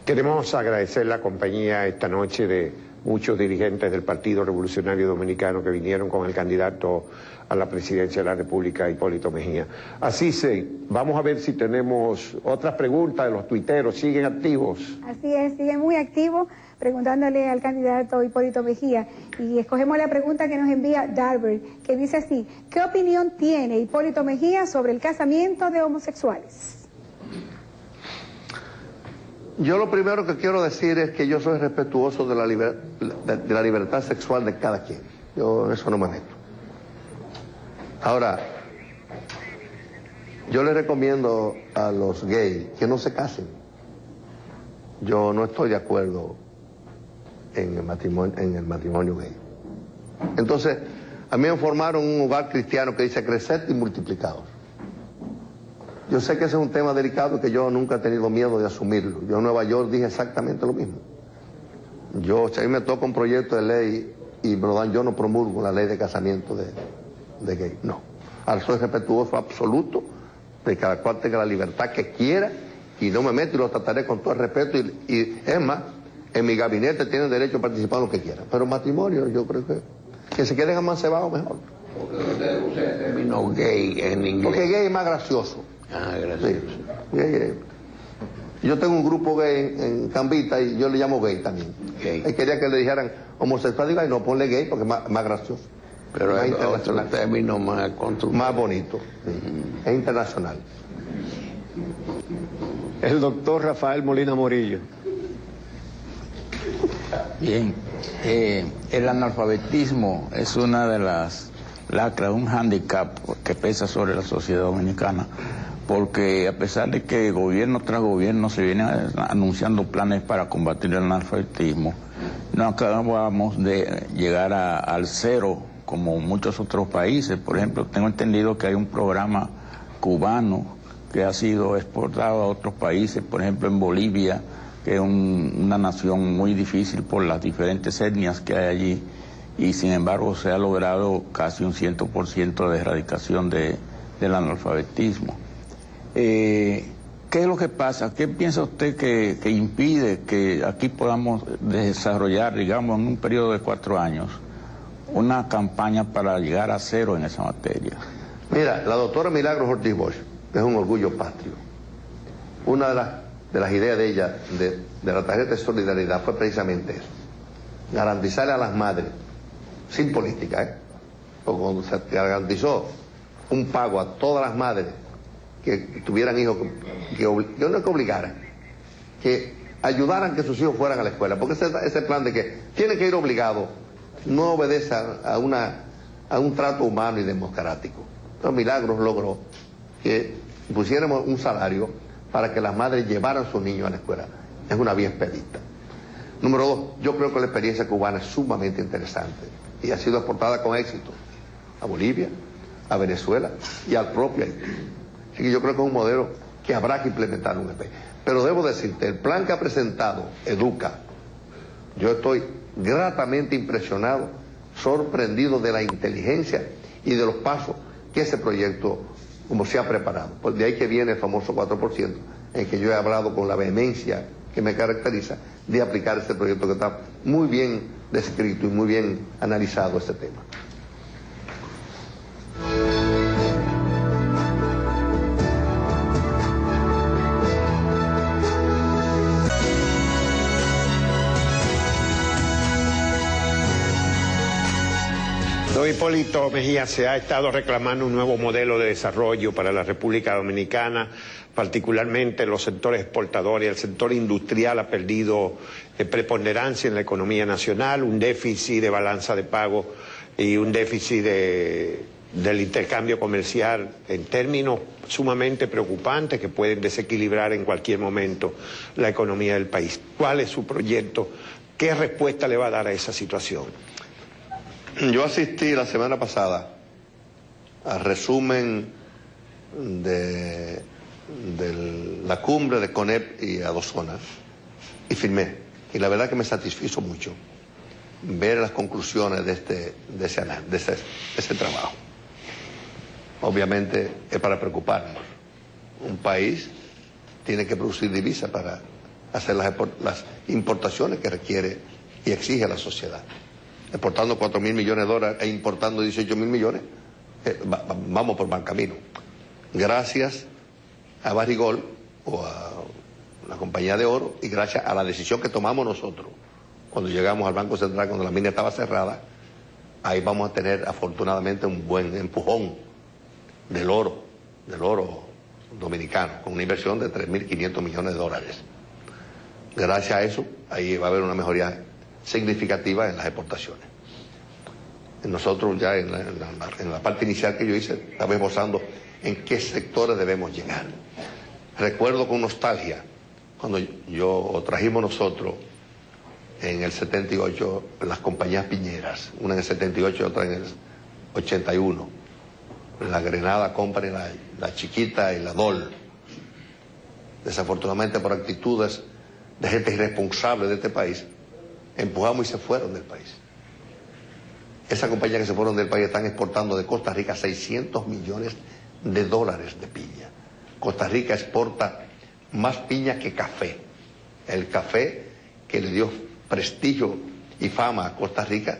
Queremos agradecer la compañía esta noche de muchos dirigentes del Partido Revolucionario Dominicano que vinieron con el candidato a la presidencia de la República, Hipólito Mejía. Así vamos a ver si tenemos otras preguntas de los tuiteros. ¿Siguen activos? Así es, siguen muy activos preguntándole al candidato Hipólito Mejía. Y escogemos la pregunta que nos envía Darber, que dice así: ¿qué opinión tiene Hipólito Mejía sobre el casamiento de homosexuales? Yo lo primero que quiero decir es que yo soy respetuoso de la libertad sexual de cada quien. Yo en eso no me meto. Ahora, yo les recomiendo a los gays que no se casen. Yo no estoy de acuerdo en el matrimonio gay. Entonces, a mí me formaron un hogar cristiano que dice crecer y multiplicados. Yo sé que ese es un tema delicado que yo nunca he tenido miedo de asumirlo. Yo en Nueva York dije exactamente lo mismo. Si a mí me toca un proyecto de ley y me lo dan, yo no promulgo la ley de casamiento de gay. No. Ahora soy respetuoso absoluto de cada cual tenga la libertad que quiera y no me meto y lo trataré con todo el respeto y es más, en mi gabinete tienen derecho a participar en lo que quieran. Pero matrimonio, yo creo que se queden amancebado mejor. Porque usted el término gay en inglés. Porque gay es más gracioso. Ah, gracioso. Sí, gay. Yo tengo un grupo gay en Cambita y yo le llamo gay también. Gay. Él quería que le dijeran homosexual, diga, y no ponle gay porque es más gracioso. Pero es otro término más constructivo. Más bonito. Sí. Es internacional. El doctor Rafael Molina Morillo. Bien, el analfabetismo es una de las lacras, un hándicap que pesa sobre la sociedad dominicana, porque a pesar de que gobierno tras gobierno se vienen anunciando planes para combatir el analfabetismo, no acabamos de llegar al cero como muchos otros países. Por ejemplo, tengo entendido que hay un programa cubano que ha sido exportado a otros países, por ejemplo en Bolivia, que es una nación muy difícil por las diferentes etnias que hay allí, y sin embargo se ha logrado casi un 100% de erradicación del analfabetismo. ¿Qué es lo que pasa? ¿Qué piensa usted que impide que aquí podamos desarrollar, digamos, en un periodo de 4 años, una campaña para llegar a cero en esa materia? Mira, la doctora Milagros Ortiz Bosch es un orgullo patrio. Una de las ideas de ella, de la tarjeta de solidaridad, fue precisamente eso. Garantizarle a las madres, sin política, porque cuando se garantizó un pago a todas las madres que tuvieran hijos, yo no es que obligaran, que ayudaran que sus hijos fueran a la escuela, porque ese plan de que tienen que ir obligados no obedece a un trato humano y democrático. Entonces Milagros logró que pusiéramos un salario para que las madres llevaran a sus niños a la escuela. Es una vía expedita. Número 2, yo creo que la experiencia cubana es sumamente interesante y ha sido exportada con éxito a Bolivia, a Venezuela y al propio Haití. Así que yo creo que es un modelo que habrá que implementar en un país. Pero debo decirte, el plan que ha presentado Educa, yo estoy gratamente impresionado, sorprendido de la inteligencia y de los pasos que ese proyecto como se ha preparado. Pues de ahí que viene el famoso 4%, en que yo he hablado con la vehemencia que me caracteriza de aplicar este proyecto que está muy bien descrito y muy bien analizado este tema. Don Hipólito Mejía, se ha estado reclamando un nuevo modelo de desarrollo para la República Dominicana, particularmente los sectores exportadores. El sector industrial ha perdido preponderancia en la economía nacional, un déficit de balanza de pago y un déficit del intercambio comercial en términos sumamente preocupantes que pueden desequilibrar en cualquier momento la economía del país. ¿Cuál es su proyecto? ¿Qué respuesta le va a dar a esa situación? Yo asistí la semana pasada al resumen de la cumbre de CONEP y Adozona y firmé. Y la verdad que me satisfizo mucho ver las conclusiones de ese trabajo. Obviamente es para preocuparnos. Un país tiene que producir divisas para hacer las importaciones que requiere y exige la sociedad. Exportando 4.000 millones de dólares e importando 18.000 millones, vamos por mal camino. Gracias a Barrigol o a la compañía de oro y gracias a la decisión que tomamos nosotros cuando llegamos al Banco Central, cuando la mina estaba cerrada, ahí vamos a tener afortunadamente un buen empujón del oro dominicano, con una inversión de 3.500 millones de dólares. Gracias a eso, ahí va a haber una mejoría significativa en las exportaciones. nosotros ya en la parte inicial que yo hice, estaba esbozando en qué sectores debemos llegar. Recuerdo con nostalgia cuando trajimos nosotros en el 78 las compañías piñeras, una en el 78 y otra en el 81, la Grenada Company, la Chiquita y la Dol. Desafortunadamente por actitudes de gente irresponsable de este país, empujamos y se fueron del país. Esas compañías que se fueron del país están exportando de Costa Rica $600 millones de piña. Costa Rica exporta más piña que café. El café que le dio prestigio y fama a Costa Rica,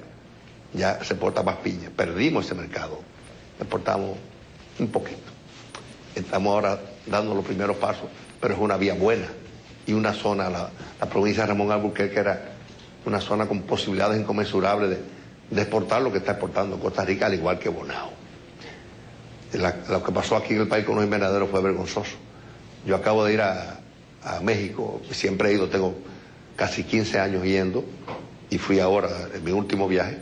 ya se exporta más piña. Perdimos ese mercado, exportamos un poquito. Estamos ahora dando los primeros pasos, pero es una vía buena. Y una zona, la provincia de Ramón Alburquerque era una zona con posibilidades inconmensurables de exportar lo que está exportando Costa Rica, al igual que Bonao. Lo que pasó aquí en el país con los invernaderos fue vergonzoso. Yo acabo de ir a México, siempre he ido, tengo casi 15 años yendo, y fui ahora en mi último viaje,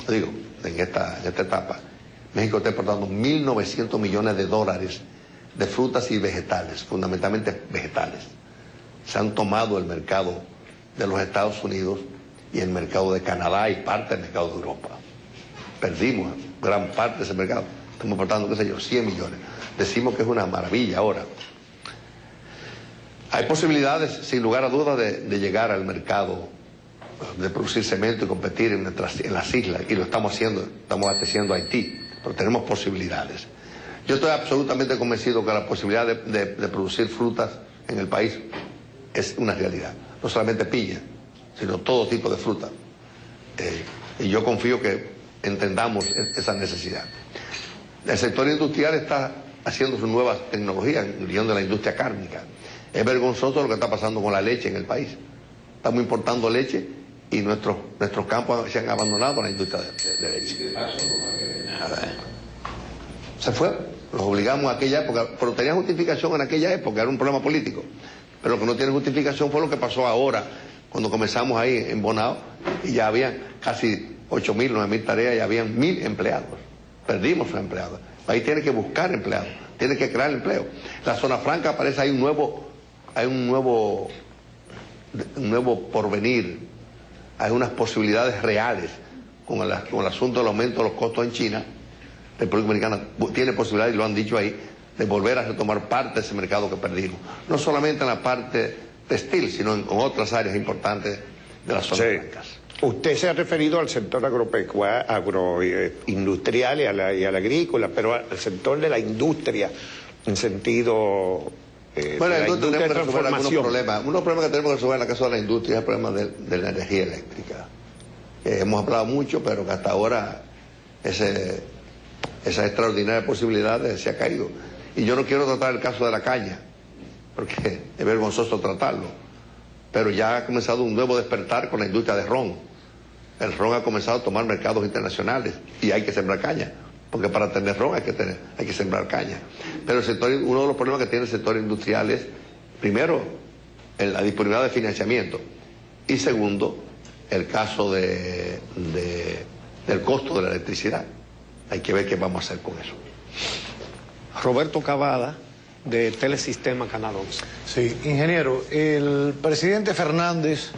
digo, en esta etapa. México está exportando $1.900 millones de frutas y vegetales, fundamentalmente vegetales. Se han tomado el mercado de los Estados Unidos y el mercado de Canadá y parte del mercado de Europa. Perdimos gran parte de ese mercado. Estamos exportando, qué sé yo, 100 millones. Decimos que es una maravilla ahora. Hay posibilidades, sin lugar a dudas, de llegar al mercado, de producir cemento y competir en las islas, y lo estamos haciendo, estamos abasteciendo a Haití, pero tenemos posibilidades. Yo estoy absolutamente convencido que la posibilidad de producir frutas en el país es una realidad. No solamente piña, sino todo tipo de fruta. Y yo confío que entendamos esa necesidad. El sector industrial está haciendo sus nuevas tecnologías, incluyendo la industria cárnica. Es vergonzoso lo que está pasando con la leche en el país. Estamos importando leche y nuestros campos se han abandonado a la industria de leche. Se fue, los obligamos a aquella época, pero tenía justificación en aquella época, era un problema político. Pero lo que no tiene justificación fue lo que pasó ahora, cuando comenzamos ahí en Bonao, y ya habían casi 8.000, 9.000 tareas y habían 1.000 empleados. Perdimos los empleados. El país tiene que buscar empleados, tiene que crear empleo. La zona franca parece hay un nuevo porvenir, hay unas posibilidades reales con el asunto del aumento de los costos en China. La República Dominicana tiene posibilidades, y lo han dicho ahí, de volver a retomar parte de ese mercado que perdimos. No solamente en la parte textil, sino en otras áreas importantes de las zonas francas. Usted se ha referido al sector agroindustrial y al agrícola, pero al sector de la industria, en sentido bueno, la industria tenemos que resolver algunos problemas. Unos problemas que tenemos que resolver en la caso de la industria es el problema de la energía eléctrica. Hemos hablado mucho, pero que hasta ahora esa extraordinaria posibilidad se ha caído. Y yo no quiero tratar el caso de la caña, porque es vergonzoso tratarlo. Pero ya ha comenzado un nuevo despertar con la industria de ron. El ron ha comenzado a tomar mercados internacionales y hay que sembrar caña, porque para tener ron hay que sembrar caña. Pero uno de los problemas que tiene el sector industrial es, primero, la disponibilidad de financiamiento, y segundo, el caso del costo de la electricidad. Hay que ver qué vamos a hacer con eso. Roberto Cavada, de Telesistema Canal 11. Sí, ingeniero, el presidente Fernández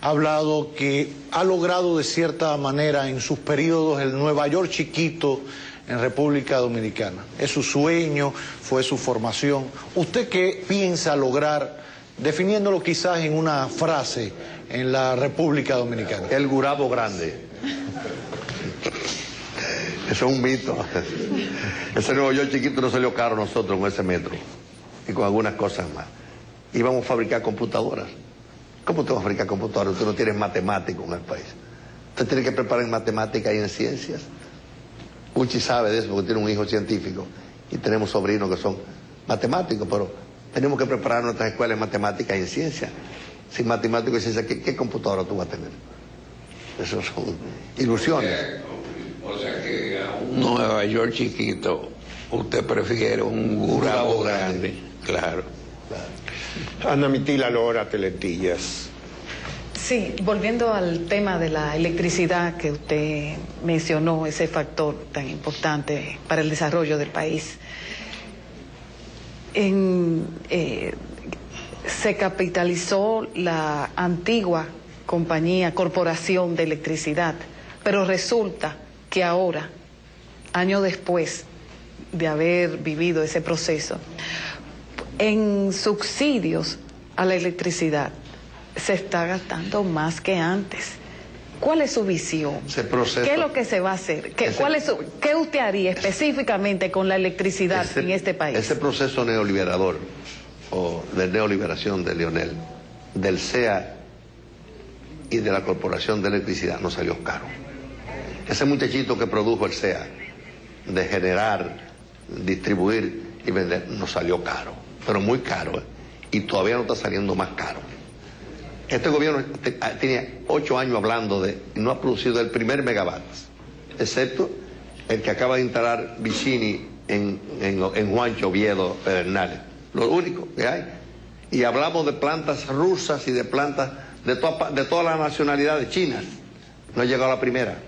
ha hablado que ha logrado de cierta manera en sus periodos el Nueva York chiquito en República Dominicana. Es su sueño, fue su formación. ¿Usted qué piensa lograr, definiéndolo quizás en una frase, en la República Dominicana? El Gurabo Grande. Eso es un mito. Ese Nueva York chiquito no salió caro a nosotros con ese metro y con algunas cosas más. Íbamos a fabricar computadoras. ¿Cómo usted va a fabricar computadoras? Usted no tiene matemáticos en el país. Usted tiene que preparar en matemáticas y en ciencias. Uchi sabe de eso porque tiene un hijo científico y tenemos sobrinos que son matemáticos, pero tenemos que preparar nuestras escuelas en matemáticas y en ciencias. Sin matemáticos y ciencias, ¿qué computadora tú vas a tener? Eso son ilusiones. O sea que a un Nueva York chiquito, usted prefiere un Gurabo grande. Claro. Ana Mitila Lora, Teletillas. Sí, volviendo al tema de la electricidad que usted mencionó, ese factor tan importante para el desarrollo del país. Se capitalizó la antigua corporación de electricidad, pero resulta que ahora, años después de haber vivido ese proceso, en subsidios a la electricidad se está gastando más que antes. ¿Cuál es su visión? ¿Qué es lo que se va a hacer? ¿Qué usted haría específicamente con la electricidad en este país? Ese proceso neoliberador, o de neoliberación de Leonel, del SEA y de la Corporación de Electricidad, nos salió caro. Ese muchachito que produjo el SEA, de generar, distribuir y vender, nos salió caro, pero muy caro, y todavía no está saliendo más caro. Este gobierno tiene 8 años hablando de, y no ha producido el primer megavatio, excepto el que acaba de instalar Vicini en Juancho, Oviedo, Pedernales, lo único que hay. Y hablamos de plantas rusas y de plantas de todas las nacionalidades chinas. No ha llegado a la primera.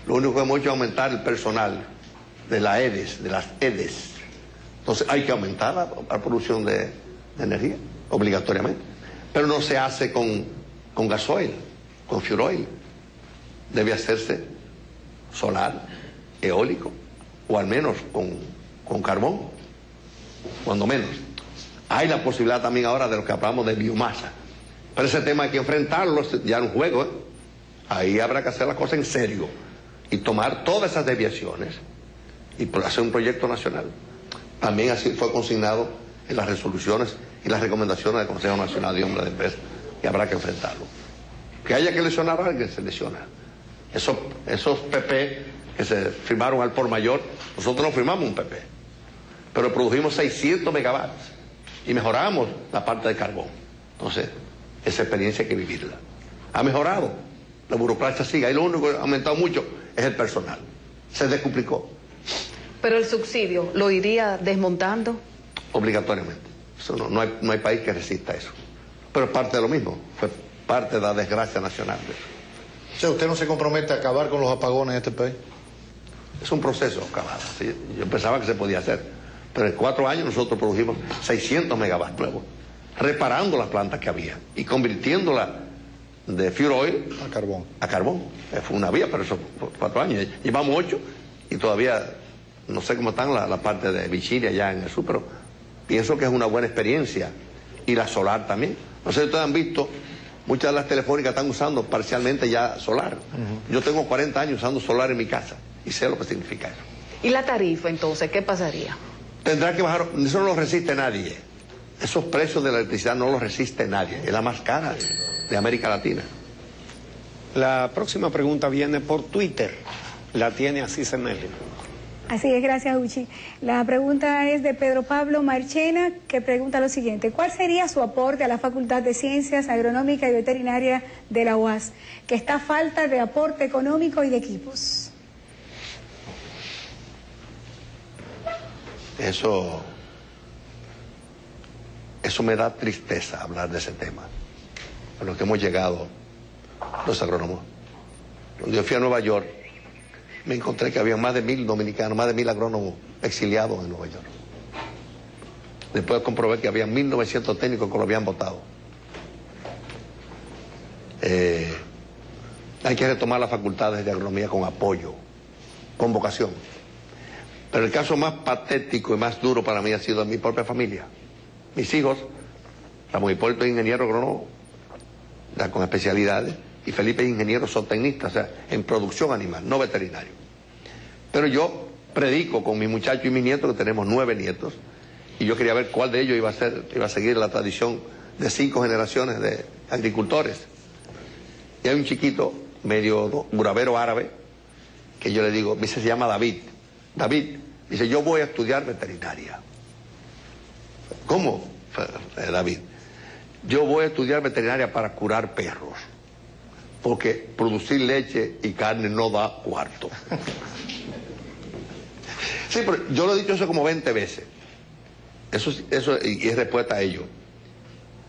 Lo único que hemos hecho es aumentar el personal de las EDES. Entonces hay que aumentar la producción de energía, obligatoriamente. Pero no se hace con gasoil, con fuel oil. Debe hacerse solar, eólico, o al menos con carbón, cuando menos. Hay la posibilidad también ahora de lo que hablamos de biomasa. Pero ese tema hay que enfrentarlo, ya no es un juego, ¿eh? Ahí habrá que hacer la cosa en serio y tomar todas esas desviaciones y hacer un proyecto nacional. También así fue consignado en las resoluciones y las recomendaciones del Consejo Nacional de Hombres de Empresa, y habrá que enfrentarlo. Que haya que lesionar a alguien, se lesiona. Esos PP que se firmaron al por mayor, nosotros no firmamos un PP, pero produjimos 600 megavatios y mejoramos la parte de carbón. Entonces, esa experiencia hay que vivirla. Ha mejorado, la burocracia sigue, y lo único que ha aumentado mucho es el personal. Se desduplicó. ¿Pero el subsidio lo iría desmontando? Obligatoriamente. Eso no hay país que resista eso. Pero es parte de lo mismo, fue parte de la desgracia nacional. O sea, ¿usted no se compromete a acabar con los apagones en este país? Es un proceso acabar, ¿sí? Yo pensaba que se podía hacer, pero en 4 años nosotros produjimos 600 megavatios nuevos, reparando las plantas que había y convirtiéndola de fuel oil a carbón. Fue una vía, pero eso fue 4 años. Llevamos 8 y todavía no sé cómo están la parte de Vicini allá en el sur, pero pienso que es una buena experiencia. Y la solar también. No sé si ustedes han visto, muchas de las telefónicas están usando parcialmente ya solar. Yo tengo 40 años usando solar en mi casa y sé lo que significa eso. ¿Y la tarifa entonces qué pasaría? Tendrá que bajar, eso no lo resiste nadie. Esos precios de la electricidad no los resiste nadie. Es la más cara de América Latina. La próxima pregunta viene por Twitter. La tiene Asís Emelio. Así es, gracias, Uchi. La pregunta es de Pedro Pablo Marchena, que pregunta lo siguiente: ¿cuál sería su aporte a la Facultad de Ciencias Agronómicas y Veterinaria de la UAS, que está a falta de aporte económico y de equipos? Eso me da tristeza hablar de ese tema, a lo que hemos llegado los agrónomos. Cuando yo fui a Nueva York, me encontré que había más de 1000 dominicanos, más de 1000 agrónomos exiliados en Nueva York. Después comprobé que había 1900 técnicos que lo habían votado. Hay que retomar las facultades de agronomía con apoyo, con vocación. Pero el caso más patético y más duro para mí ha sido en mi propia familia. Mis hijos, Ramón Hipólito es ingeniero agrónomo, con especialidades, y Felipe es ingeniero zootecnista, o sea, en producción animal, no veterinario. Pero yo predico con mi muchacho y mi nieto, que tenemos 9 nietos, y yo quería ver cuál de ellos iba a seguir la tradición de 5 generaciones de agricultores. Y hay un chiquito, medio buravero árabe, que yo le digo, se llama David. David, dice, yo voy a estudiar veterinaria. ¿Cómo, David? Yo voy a estudiar veterinaria para curar perros, porque producir leche y carne no da cuarto. Sí, pero yo lo he dicho eso como 20 veces. Eso y es respuesta a ello.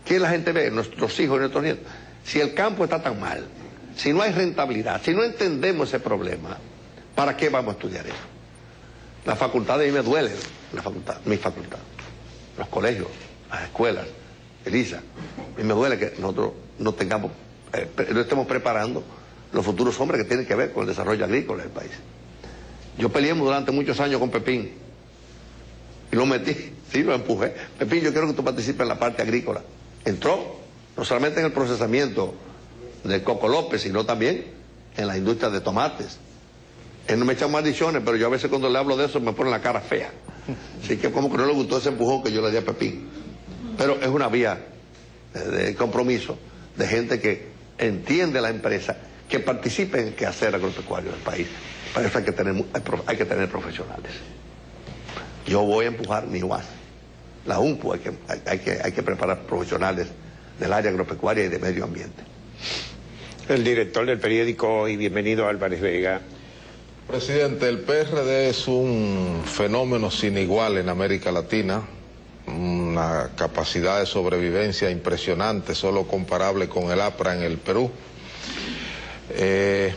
¿Qué la gente ve? Nuestros hijos y nuestros nietos. Si el campo está tan mal, si no hay rentabilidad, si no entendemos ese problema, ¿para qué vamos a estudiar eso? Las facultades, a mí me duelen, mi facultad, los colegios, las escuelas, Elisa, a mí me duele que nosotros no estemos preparando los futuros hombres que tienen que ver con el desarrollo agrícola del país. Yo peleé durante muchos años con Pepín y lo metí, sí, lo empujé. Pepín, yo quiero que tú participes en la parte agrícola. Entró, no solamente en el procesamiento de Coco López, sino también en la industria de tomates. Él no me echa maldiciones, pero yo a veces cuando le hablo de eso me pone la cara fea. Así que como que no le gustó ese empujón que yo le di a Pepín. Pero es una vía de compromiso de gente que entiende la empresa, que participe en el quehacer agropecuario del país. Para eso hay que tener profesionales. Yo voy a empujar mi UAS. La UNPU hay que preparar profesionales del área agropecuaria y de medio ambiente. El director del periódico Hoy, bienvenido Álvarez Vega. Presidente, el PRD es un fenómeno sin igual en América Latina, una capacidad de sobrevivencia impresionante, solo comparable con el APRA en el Perú.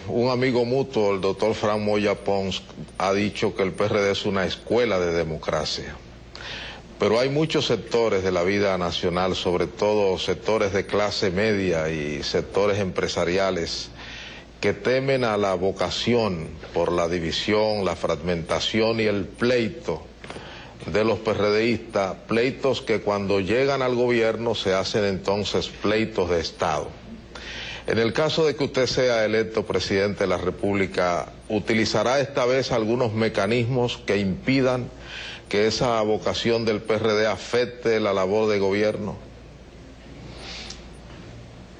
Un amigo mutuo, el doctor Fran Moya Pons, ha dicho que el PRD es una escuela de democracia. Pero hay muchos sectores de la vida nacional, sobre todo sectores de clase media y sectores empresariales, que temen a la vocación por la división, la fragmentación y el pleito de los PRDistas, pleitos que cuando llegan al gobierno se hacen entonces pleitos de Estado. En el caso de que usted sea electo presidente de la República, ¿utilizará esta vez algunos mecanismos que impidan que esa vocación del PRD afecte la labor de gobierno?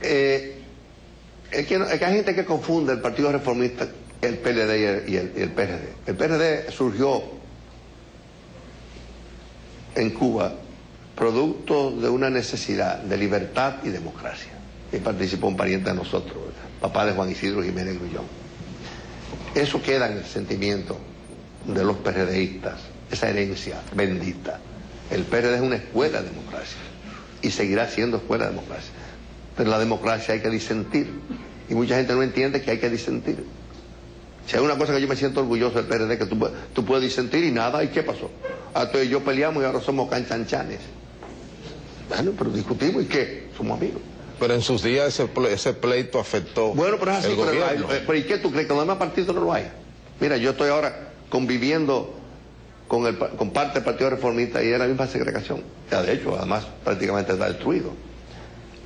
Es que hay gente que confunde el Partido Reformista, el PLD y el PRD. El PRD surgió en Cuba producto de una necesidad de libertad y democracia. Y participó un pariente de nosotros, papá de Juan Isidro Jiménez Grullón. Eso queda en el sentimiento de los PRDistas, esa herencia bendita. El PRD es una escuela de democracia y seguirá siendo escuela de democracia. Pero en la democracia hay que disentir y mucha gente no entiende que hay que disentir. Si hay una cosa que yo me siento orgulloso del PRD, que tú puedes disentir y nada, ¿y qué pasó? Tú y yo peleamos y ahora somos canchanchanes. Bueno, pero discutimos y ¿qué? Somos amigos. Pero en sus días ese pleito afectó bueno, pero es así, el gobierno. Pero ¿y qué tú crees? Que los demás partidos no lo hay. Mira, yo estoy ahora conviviendo con parte del Partido Reformista y es la misma segregación. Ya, de hecho, además, prácticamente está destruido.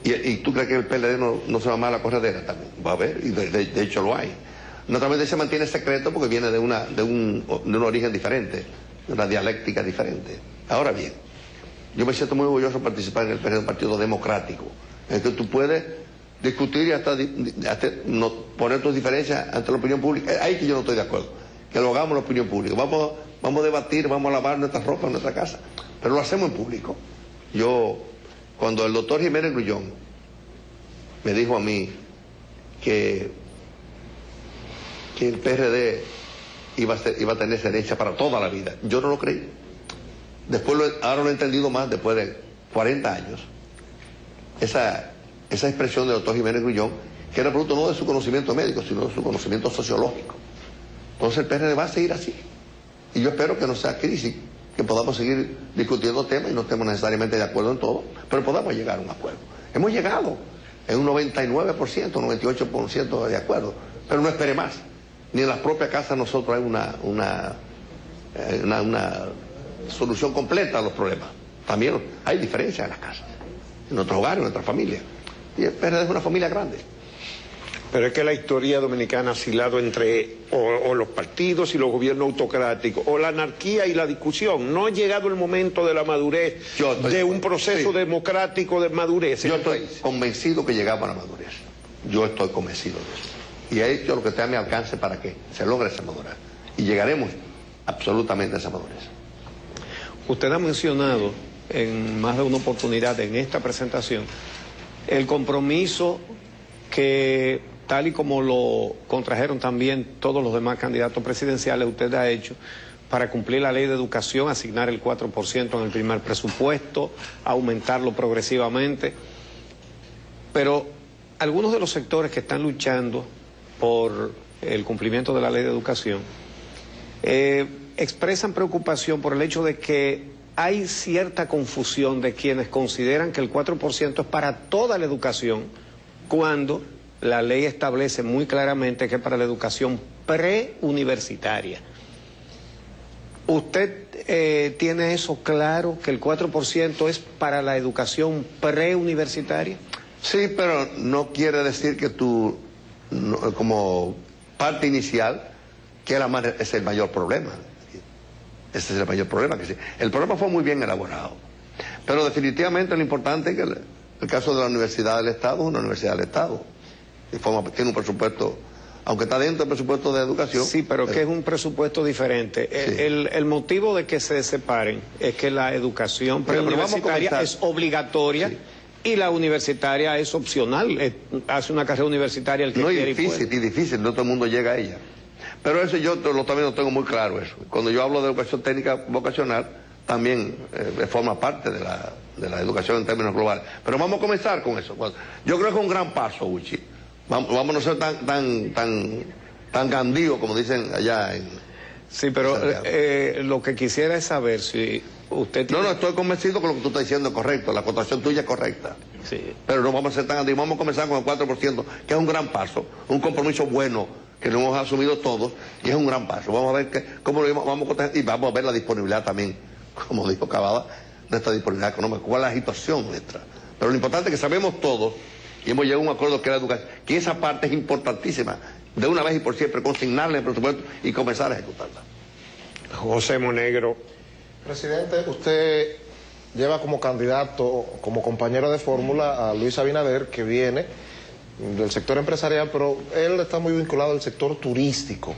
¿Y tú crees que el PLD no se va más a la corredera también? Va a haber, y de hecho lo hay. Naturalmente se mantiene secreto porque viene de un origen diferente, de una dialéctica diferente. Ahora bien, yo me siento muy orgulloso de participar en el PRD, un partido democrático, en el que tú puedes discutir y hasta poner tus diferencias ante la opinión pública. Ahí que yo no estoy de acuerdo, que lo hagamos en la opinión pública. Vamos a debatir, vamos a lavar nuestras ropas en nuestra casa, pero lo hacemos en público. Cuando el doctor Jiménez Grullón me dijo a mí que el PRD iba a tener esa herencia para toda la vida, yo no lo creí. Ahora lo he entendido más después de 40 años. Esa expresión del doctor Jiménez Grullón, que era producto no de su conocimiento médico, sino de su conocimiento sociológico. Entonces el PRD va a seguir así. Y yo espero que no sea crisis, que podamos seguir discutiendo temas y no estemos necesariamente de acuerdo en todo, pero podamos llegar a un acuerdo. Hemos llegado en un 99%, 98% de acuerdo, pero no espere más. Ni en las propias casas nosotros hay una solución completa a los problemas. También hay diferencias en las casas, en nuestros hogares, en nuestras familias. Y el PRD es una familia grande. Pero es que la historia dominicana ha oscilado entre o los partidos y los gobiernos autocráticos, o la anarquía y la discusión. No ha llegado el momento de la madurez, de un proceso democrático de madurez. Yo estoy convencido que llegamos a la madurez. Yo estoy convencido de eso. Y he hecho lo que esté a mi alcance para que se logre esa madurez. Y llegaremos absolutamente a esa madurez. Usted ha mencionado en más de una oportunidad en esta presentación el compromiso que, tal y como lo contrajeron también todos los demás candidatos presidenciales, usted ha hecho para cumplir la ley de educación, asignar el 4% en el primer presupuesto, aumentarlo progresivamente. Pero algunos de los sectores que están luchando por el cumplimiento de la ley de educación expresan preocupación por el hecho de que hay cierta confusión de quienes consideran que el 4% es para toda la educación, cuando la ley establece muy claramente que es para la educación preuniversitaria. ¿Usted tiene eso claro, que el 4% es para la educación preuniversitaria? Sí, pero no quiere decir que tú, como parte inicial, que es el mayor problema. Ese es el mayor problema. Que sí. El problema fue muy bien elaborado. Pero definitivamente lo importante es que el caso de la Universidad del Estado es una universidad del Estado. Y tiene un presupuesto, aunque está dentro del presupuesto de educación. Sí, pero que es un presupuesto diferente. Sí. El motivo de que se separen es que la educación preuniversitaria es obligatoria. Sí. Y la universitaria es opcional, hace una carrera universitaria el que quiere y puede. Y difícil, no todo el mundo llega a ella. Pero eso yo también lo tengo muy claro eso. Cuando yo hablo de educación técnica vocacional, también forma parte de la educación en términos globales. Pero vamos a comenzar con eso. Yo creo que es un gran paso, Uchi. Vamos a no ser tan gandíos como dicen allá en... Sí, pero lo que quisiera es saber si usted tiene... No, estoy convencido que lo que tú estás diciendo es correcto, la acotación tuya es correcta. Sí. Pero no vamos a ser tan gandíos, vamos a comenzar con el 4%, que es un gran paso, un compromiso bueno, que lo hemos asumido todos, y es un gran paso. Vamos a ver cómo lo vamos a cotejar, y vamos a ver la disponibilidad también, como dijo Cavada, nuestra disponibilidad económica, cuál es la situación nuestra. Pero lo importante es que sabemos todos, y hemos llegado a un acuerdo que es la educación, que esa parte es importantísima, de una vez y por siempre, consignarla en el presupuesto y comenzar a ejecutarla. José Monegro. Presidente, usted lleva como candidato, como compañero de fórmula a Luis Abinader, que viene del sector empresarial, pero él está muy vinculado al sector turístico.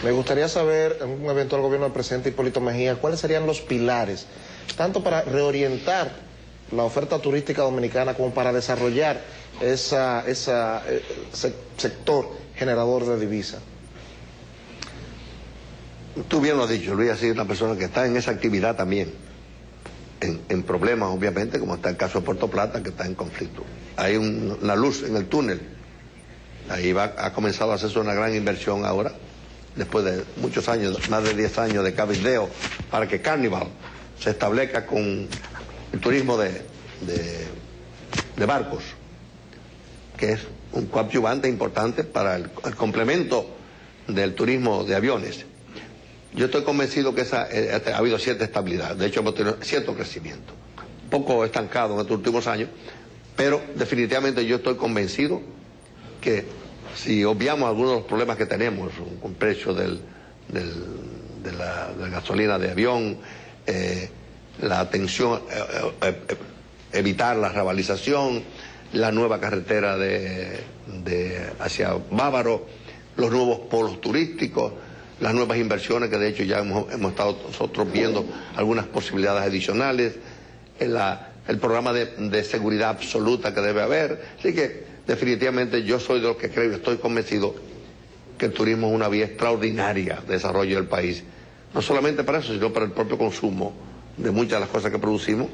Me gustaría saber, en un eventual gobierno del presidente Hipólito Mejía, cuáles serían los pilares, tanto para reorientar la oferta turística dominicana como para desarrollar ese sector generador de divisa. Tú bien lo has dicho, Luis, así es una persona que está en esa actividad también, en problemas obviamente, como está el caso de Puerto Plata, que está en conflicto. Hay una luz en el túnel, ahí ha comenzado a hacerse una gran inversión ahora, después de muchos años, más de 10 años de cabildeo, para que Carnival se establezca con el turismo de barcos, que es un coadyuvante importante para el complemento del turismo de aviones. Yo estoy convencido que ha habido cierta estabilidad, de hecho hemos tenido cierto crecimiento, un poco estancado en estos últimos años, pero definitivamente yo estoy convencido que si obviamos algunos de los problemas que tenemos, con el precio de la gasolina de avión, la atención, evitar la rabalización, la nueva carretera hacia Bávaro, los nuevos polos turísticos, las nuevas inversiones que de hecho ya hemos estado nosotros viendo algunas posibilidades adicionales, el programa de seguridad absoluta que debe haber. Así que definitivamente yo soy de los que creo y estoy convencido que el turismo es una vía extraordinaria de desarrollo del país. No solamente para eso, sino para el propio consumo de muchas de las cosas que producimos,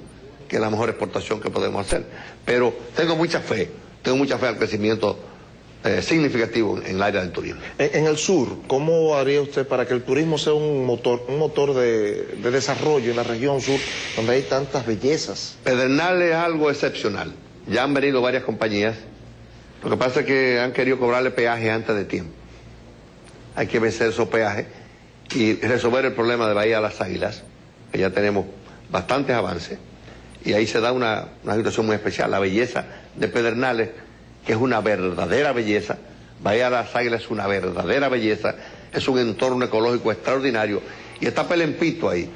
que es la mejor exportación que podemos hacer. Pero tengo mucha fe al crecimiento significativo en el área del turismo. En el sur, ¿cómo haría usted para que el turismo sea un motor de desarrollo en la región sur, donde hay tantas bellezas? Pedernales es algo excepcional. Ya han venido varias compañías. Lo que pasa es que han querido cobrarle peaje antes de tiempo. Hay que vencer esos peajes y resolver el problema de Bahía de las Águilas, que ya tenemos bastantes avances. Y ahí se da una situación muy especial, la belleza de Pedernales, que es una verdadera belleza. Bahía de las Águilas es una verdadera belleza, es un entorno ecológico extraordinario. Y está Pelempito ahí,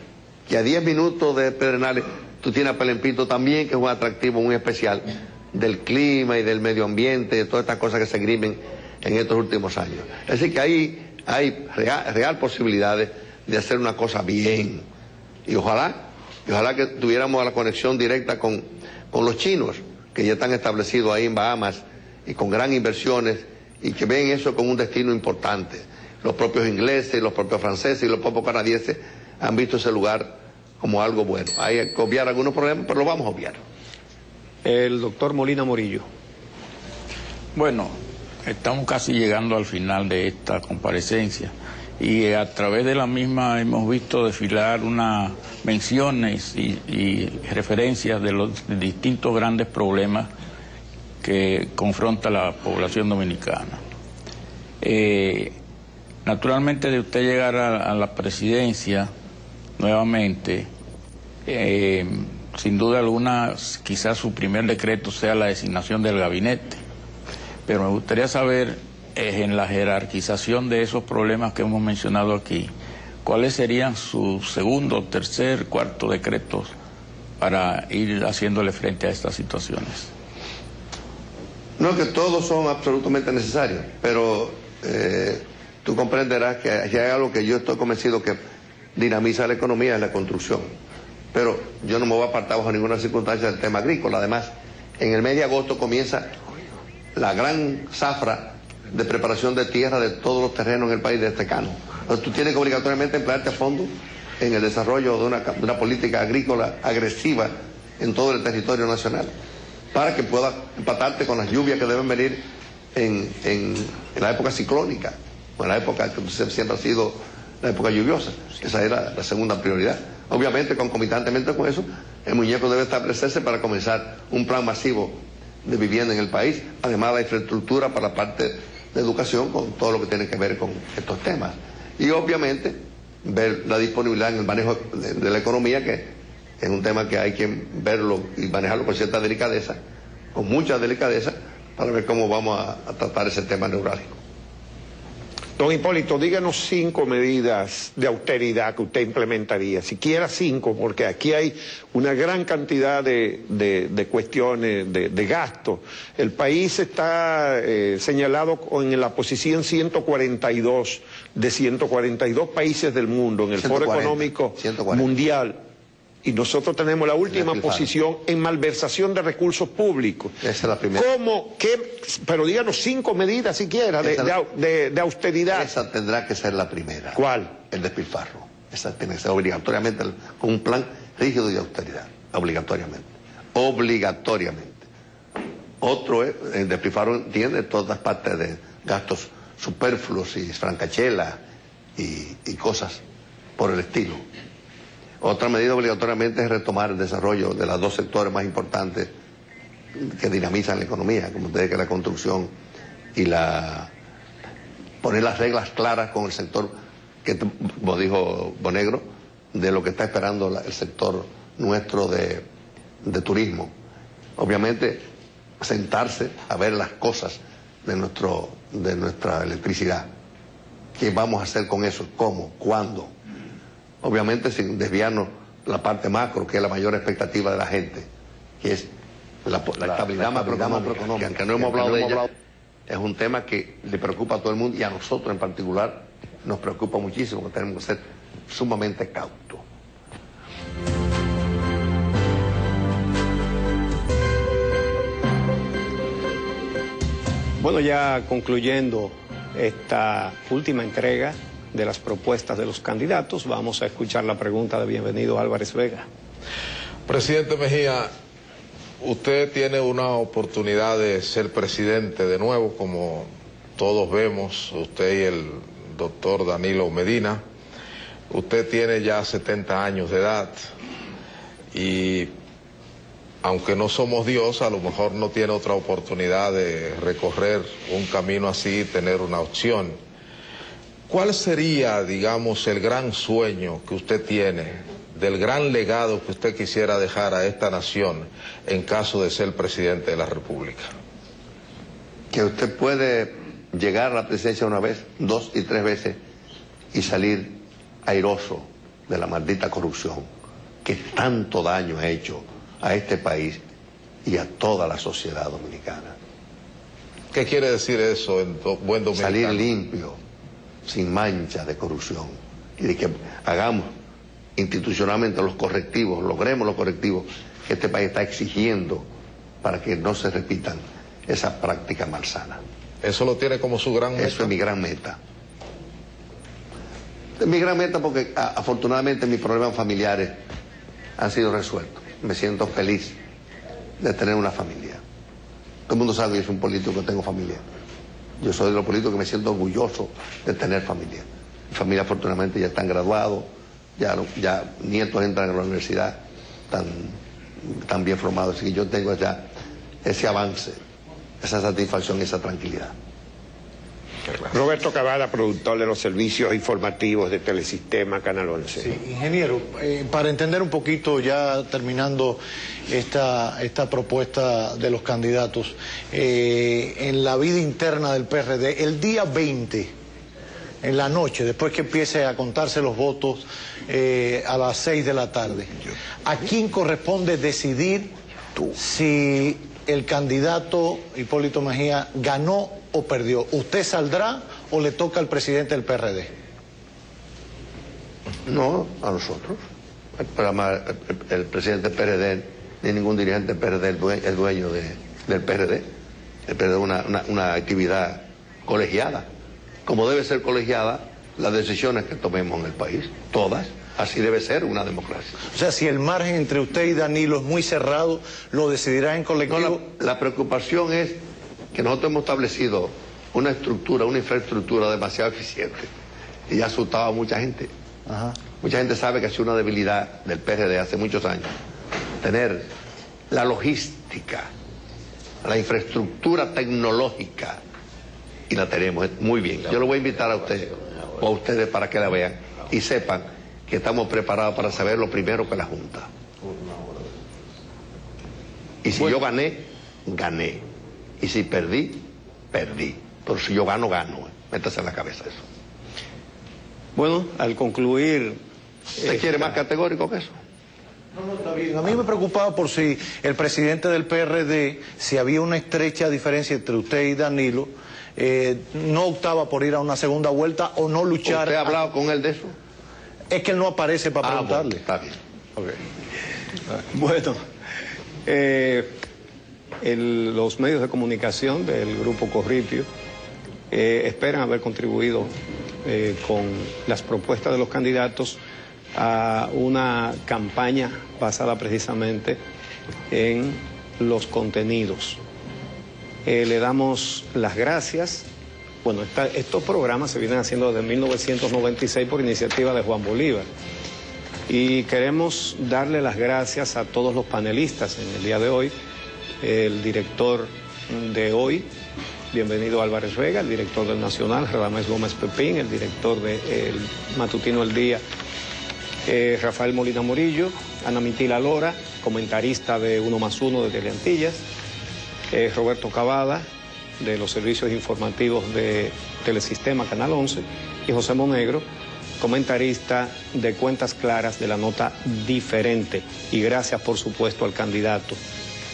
que a 10 minutos de Pedernales tú tienes a Pelempito también, que es un atractivo muy especial del clima y del medio ambiente, de todas estas cosas que se grimen en estos últimos años. Es decir, que ahí hay real posibilidades de hacer una cosa bien. Y ojalá que tuviéramos la conexión directa con los chinos, que ya están establecidos ahí en Bahamas y con gran inversiones y que ven eso como un destino importante. Los propios ingleses, los propios franceses y los propios canadienses han visto ese lugar como algo bueno. Hay que obviar algunos problemas, pero lo vamos a obviar. El doctor Molina Morillo. Bueno, estamos casi llegando al final de esta comparecencia y a través de la misma hemos visto desfilar unas menciones y referencias de los distintos grandes problemas que confronta la población dominicana. Naturalmente, de usted llegar a la presidencia nuevamente, sin duda alguna, quizás su primer decreto sea la designación del gabinete. Pero me gustaría saber, en la jerarquización de esos problemas que hemos mencionado aquí, ¿cuáles serían sus segundo, tercer, cuarto decretos para ir haciéndole frente a estas situaciones? No, que todos son absolutamente necesarios, pero tú comprenderás que hay algo que yo estoy convencido que dinamiza la economía, es la construcción. Pero yo no me voy a apartar bajo ninguna circunstancia del tema agrícola. Además, en el mes de agosto comienza la gran zafra de preparación de tierra de todos los terrenos en el país de este cano. Entonces tú tienes que obligatoriamente emplearte a fondo en el desarrollo de una política agrícola agresiva en todo el territorio nacional, para que puedas empatarte con las lluvias que deben venir en la época ciclónica, o en la época que siempre ha sido la época lluviosa. Esa era la segunda prioridad. Obviamente, concomitantemente con eso, el muñeco debe establecerse para comenzar un plan masivo de vivienda en el país, además de la infraestructura para la parte de educación, con todo lo que tiene que ver con estos temas. Y obviamente, ver la disponibilidad en el manejo de la economía, que es un tema que hay que verlo y manejarlo con cierta delicadeza, con mucha delicadeza, para ver cómo vamos a tratar ese tema neurálgico. Don Hipólito, díganos 5 medidas de austeridad que usted implementaría, siquiera 5, porque aquí hay una gran cantidad de cuestiones, de gastos. El país está señalado en la posición 142 de 142 países del mundo en el 140, Foro Económico 140. Mundial. Y nosotros tenemos la última posición en malversación de recursos públicos. Esa es la primera. ¿Cómo? ¿Qué? Pero díganos 5 medidas siquiera de austeridad. Esa tendrá que ser la primera. ¿Cuál? El despilfarro. Esa tiene que ser obligatoriamente con un plan rígido de austeridad. Obligatoriamente. Obligatoriamente. Otro es, el despilfarro entiende todas partes de gastos superfluos y francachelas y cosas por el estilo. Otra medida obligatoriamente es retomar el desarrollo de los 2 sectores más importantes que dinamizan la economía, como ustedes, que es la construcción y poner las reglas claras con el sector, que como dijo Bonegro, de lo que está esperando el sector nuestro de turismo. Obviamente, sentarse a ver las cosas de nuestra electricidad. ¿Qué vamos a hacer con eso? ¿Cómo? ¿Cuándo? Obviamente sin desviarnos la parte macro, que es la mayor expectativa de la gente, que es la estabilidad macroeconómica, que aunque no hemos hablado de ella, es un tema que le preocupa a todo el mundo y a nosotros en particular nos preocupa muchísimo, que tenemos que ser sumamente cautos. Bueno, ya concluyendo esta última entrega de las propuestas de los candidatos, vamos a escuchar la pregunta de Bienvenido Álvarez Vega. Presidente Mejía, usted tiene una oportunidad de ser presidente de nuevo, como todos vemos, usted y el doctor Danilo Medina. Usted tiene ya 70 años de edad y aunque no somos Dios, a lo mejor no tiene otra oportunidad de recorrer un camino así, tener una opción. ¿Cuál sería, digamos, el gran sueño que usted tiene, del gran legado que usted quisiera dejar a esta nación en caso de ser presidente de la República? Que usted puede llegar a la presidencia una vez, 2 y 3 veces y salir airoso de la maldita corrupción que tanto daño ha hecho a este país y a toda la sociedad dominicana. ¿Qué quiere decir eso en buen dominicano? Salir limpio, sin mancha de corrupción, y de que hagamos institucionalmente los correctivos, logremos los correctivos que este país está exigiendo para que no se repitan esas prácticas malsanas. ¿Eso lo tiene como su gran meta? Eso es mi gran meta. Es mi gran meta porque afortunadamente mis problemas familiares han sido resueltos. Me siento feliz de tener una familia. Todo el mundo sabe que yo soy un político que tengo familia. Yo soy de los políticos que me siento orgulloso de tener familia. Mi familia afortunadamente ya están graduados, ya nietos entran a la universidad, están bien formados. Así que yo tengo ya ese avance, esa satisfacción y esa tranquilidad. Roberto Cavada, productor de los servicios informativos de Telesistema Canal 11. Sí, ingeniero, para entender un poquito, ya terminando esta propuesta de los candidatos, en la vida interna del PRD, el día 20, en la noche, después que empiece a contarse los votos a las 6 de la tarde, ¿a quién corresponde decidir si el candidato Hipólito Mejía ganó o perdió? ¿Usted saldrá o le toca al presidente del PRD? No, a nosotros. El presidente del PRD, ni ningún dirigente del PRD es dueño del PRD. El PRD es una actividad colegiada. Como debe ser colegiada las decisiones que tomemos en el país, todas. Así debe ser una democracia. O sea, si el margen entre usted y Danilo es muy cerrado, ¿lo decidirá en colectivo? No, la preocupación es que nosotros hemos establecido una estructura, una infraestructura demasiado eficiente y ha asustado a mucha gente. Ajá. Mucha gente sabe que ha sido una debilidad del PRD hace muchos años. Tener la logística, la infraestructura tecnológica, y la tenemos muy bien. Yo lo voy a invitar a ustedes o a ustedes para que la vean y sepan que estamos preparados para saber lo primero que la Junta. Y si yo gané, gané. Y si perdí, perdí. Pero si yo gano, gano. Métase en la cabeza eso. Bueno, al concluir... ¿Usted quiere más categórico que eso? No, está bien. A mí me preocupaba por si el presidente del PRD, si había una estrecha diferencia entre usted y Danilo, no optaba por ir a una segunda vuelta o no luchar... ¿Usted ha hablado con él de eso? Es que él no aparece para preguntarle. Bueno, está bien. Okay. Bueno, los medios de comunicación del Grupo Corripio esperan haber contribuido con las propuestas de los candidatos a una campaña basada precisamente en los contenidos. Le damos las gracias. Bueno, estos programas se vienen haciendo desde 1996 por iniciativa de Juan Bolívar. Y queremos darle las gracias a todos los panelistas en el día de hoy. El director de hoy, bienvenido Álvarez Vega, el director del Nacional, Radamés Gómez Pepín, el director del matutino El Día, Rafael Molina Morillo, Ana Mitila Lora, comentarista de 1+1 de Teleantillas, Roberto Cavada, de los servicios informativos de Telesistema Canal 11, y José Monegro, comentarista de Cuentas Claras de la Nota Diferente. Y gracias, por supuesto, al candidato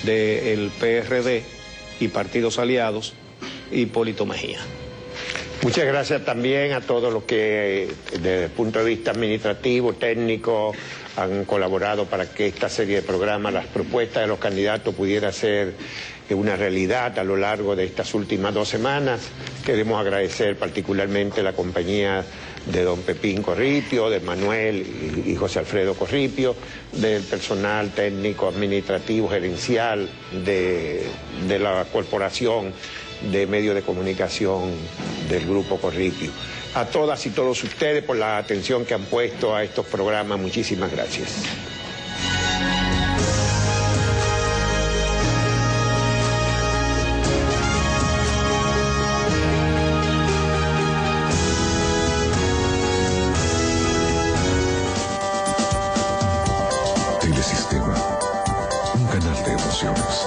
del PRD y partidos aliados, Hipólito Mejía. Muchas gracias también a todos los que, desde el punto de vista administrativo, técnico, han colaborado para que esta serie de programas, las propuestas de los candidatos, pudiera ser una realidad a lo largo de estas últimas 2 semanas. Queremos agradecer particularmente la compañía de don Pepín Corripio, de Manuel y José Alfredo Corripio, del personal técnico, administrativo, gerencial de la Corporación de Medios de Comunicación del Grupo Corripio. A todas y todos ustedes por la atención que han puesto a estos programas, muchísimas gracias. Telesistema, un canal de emociones.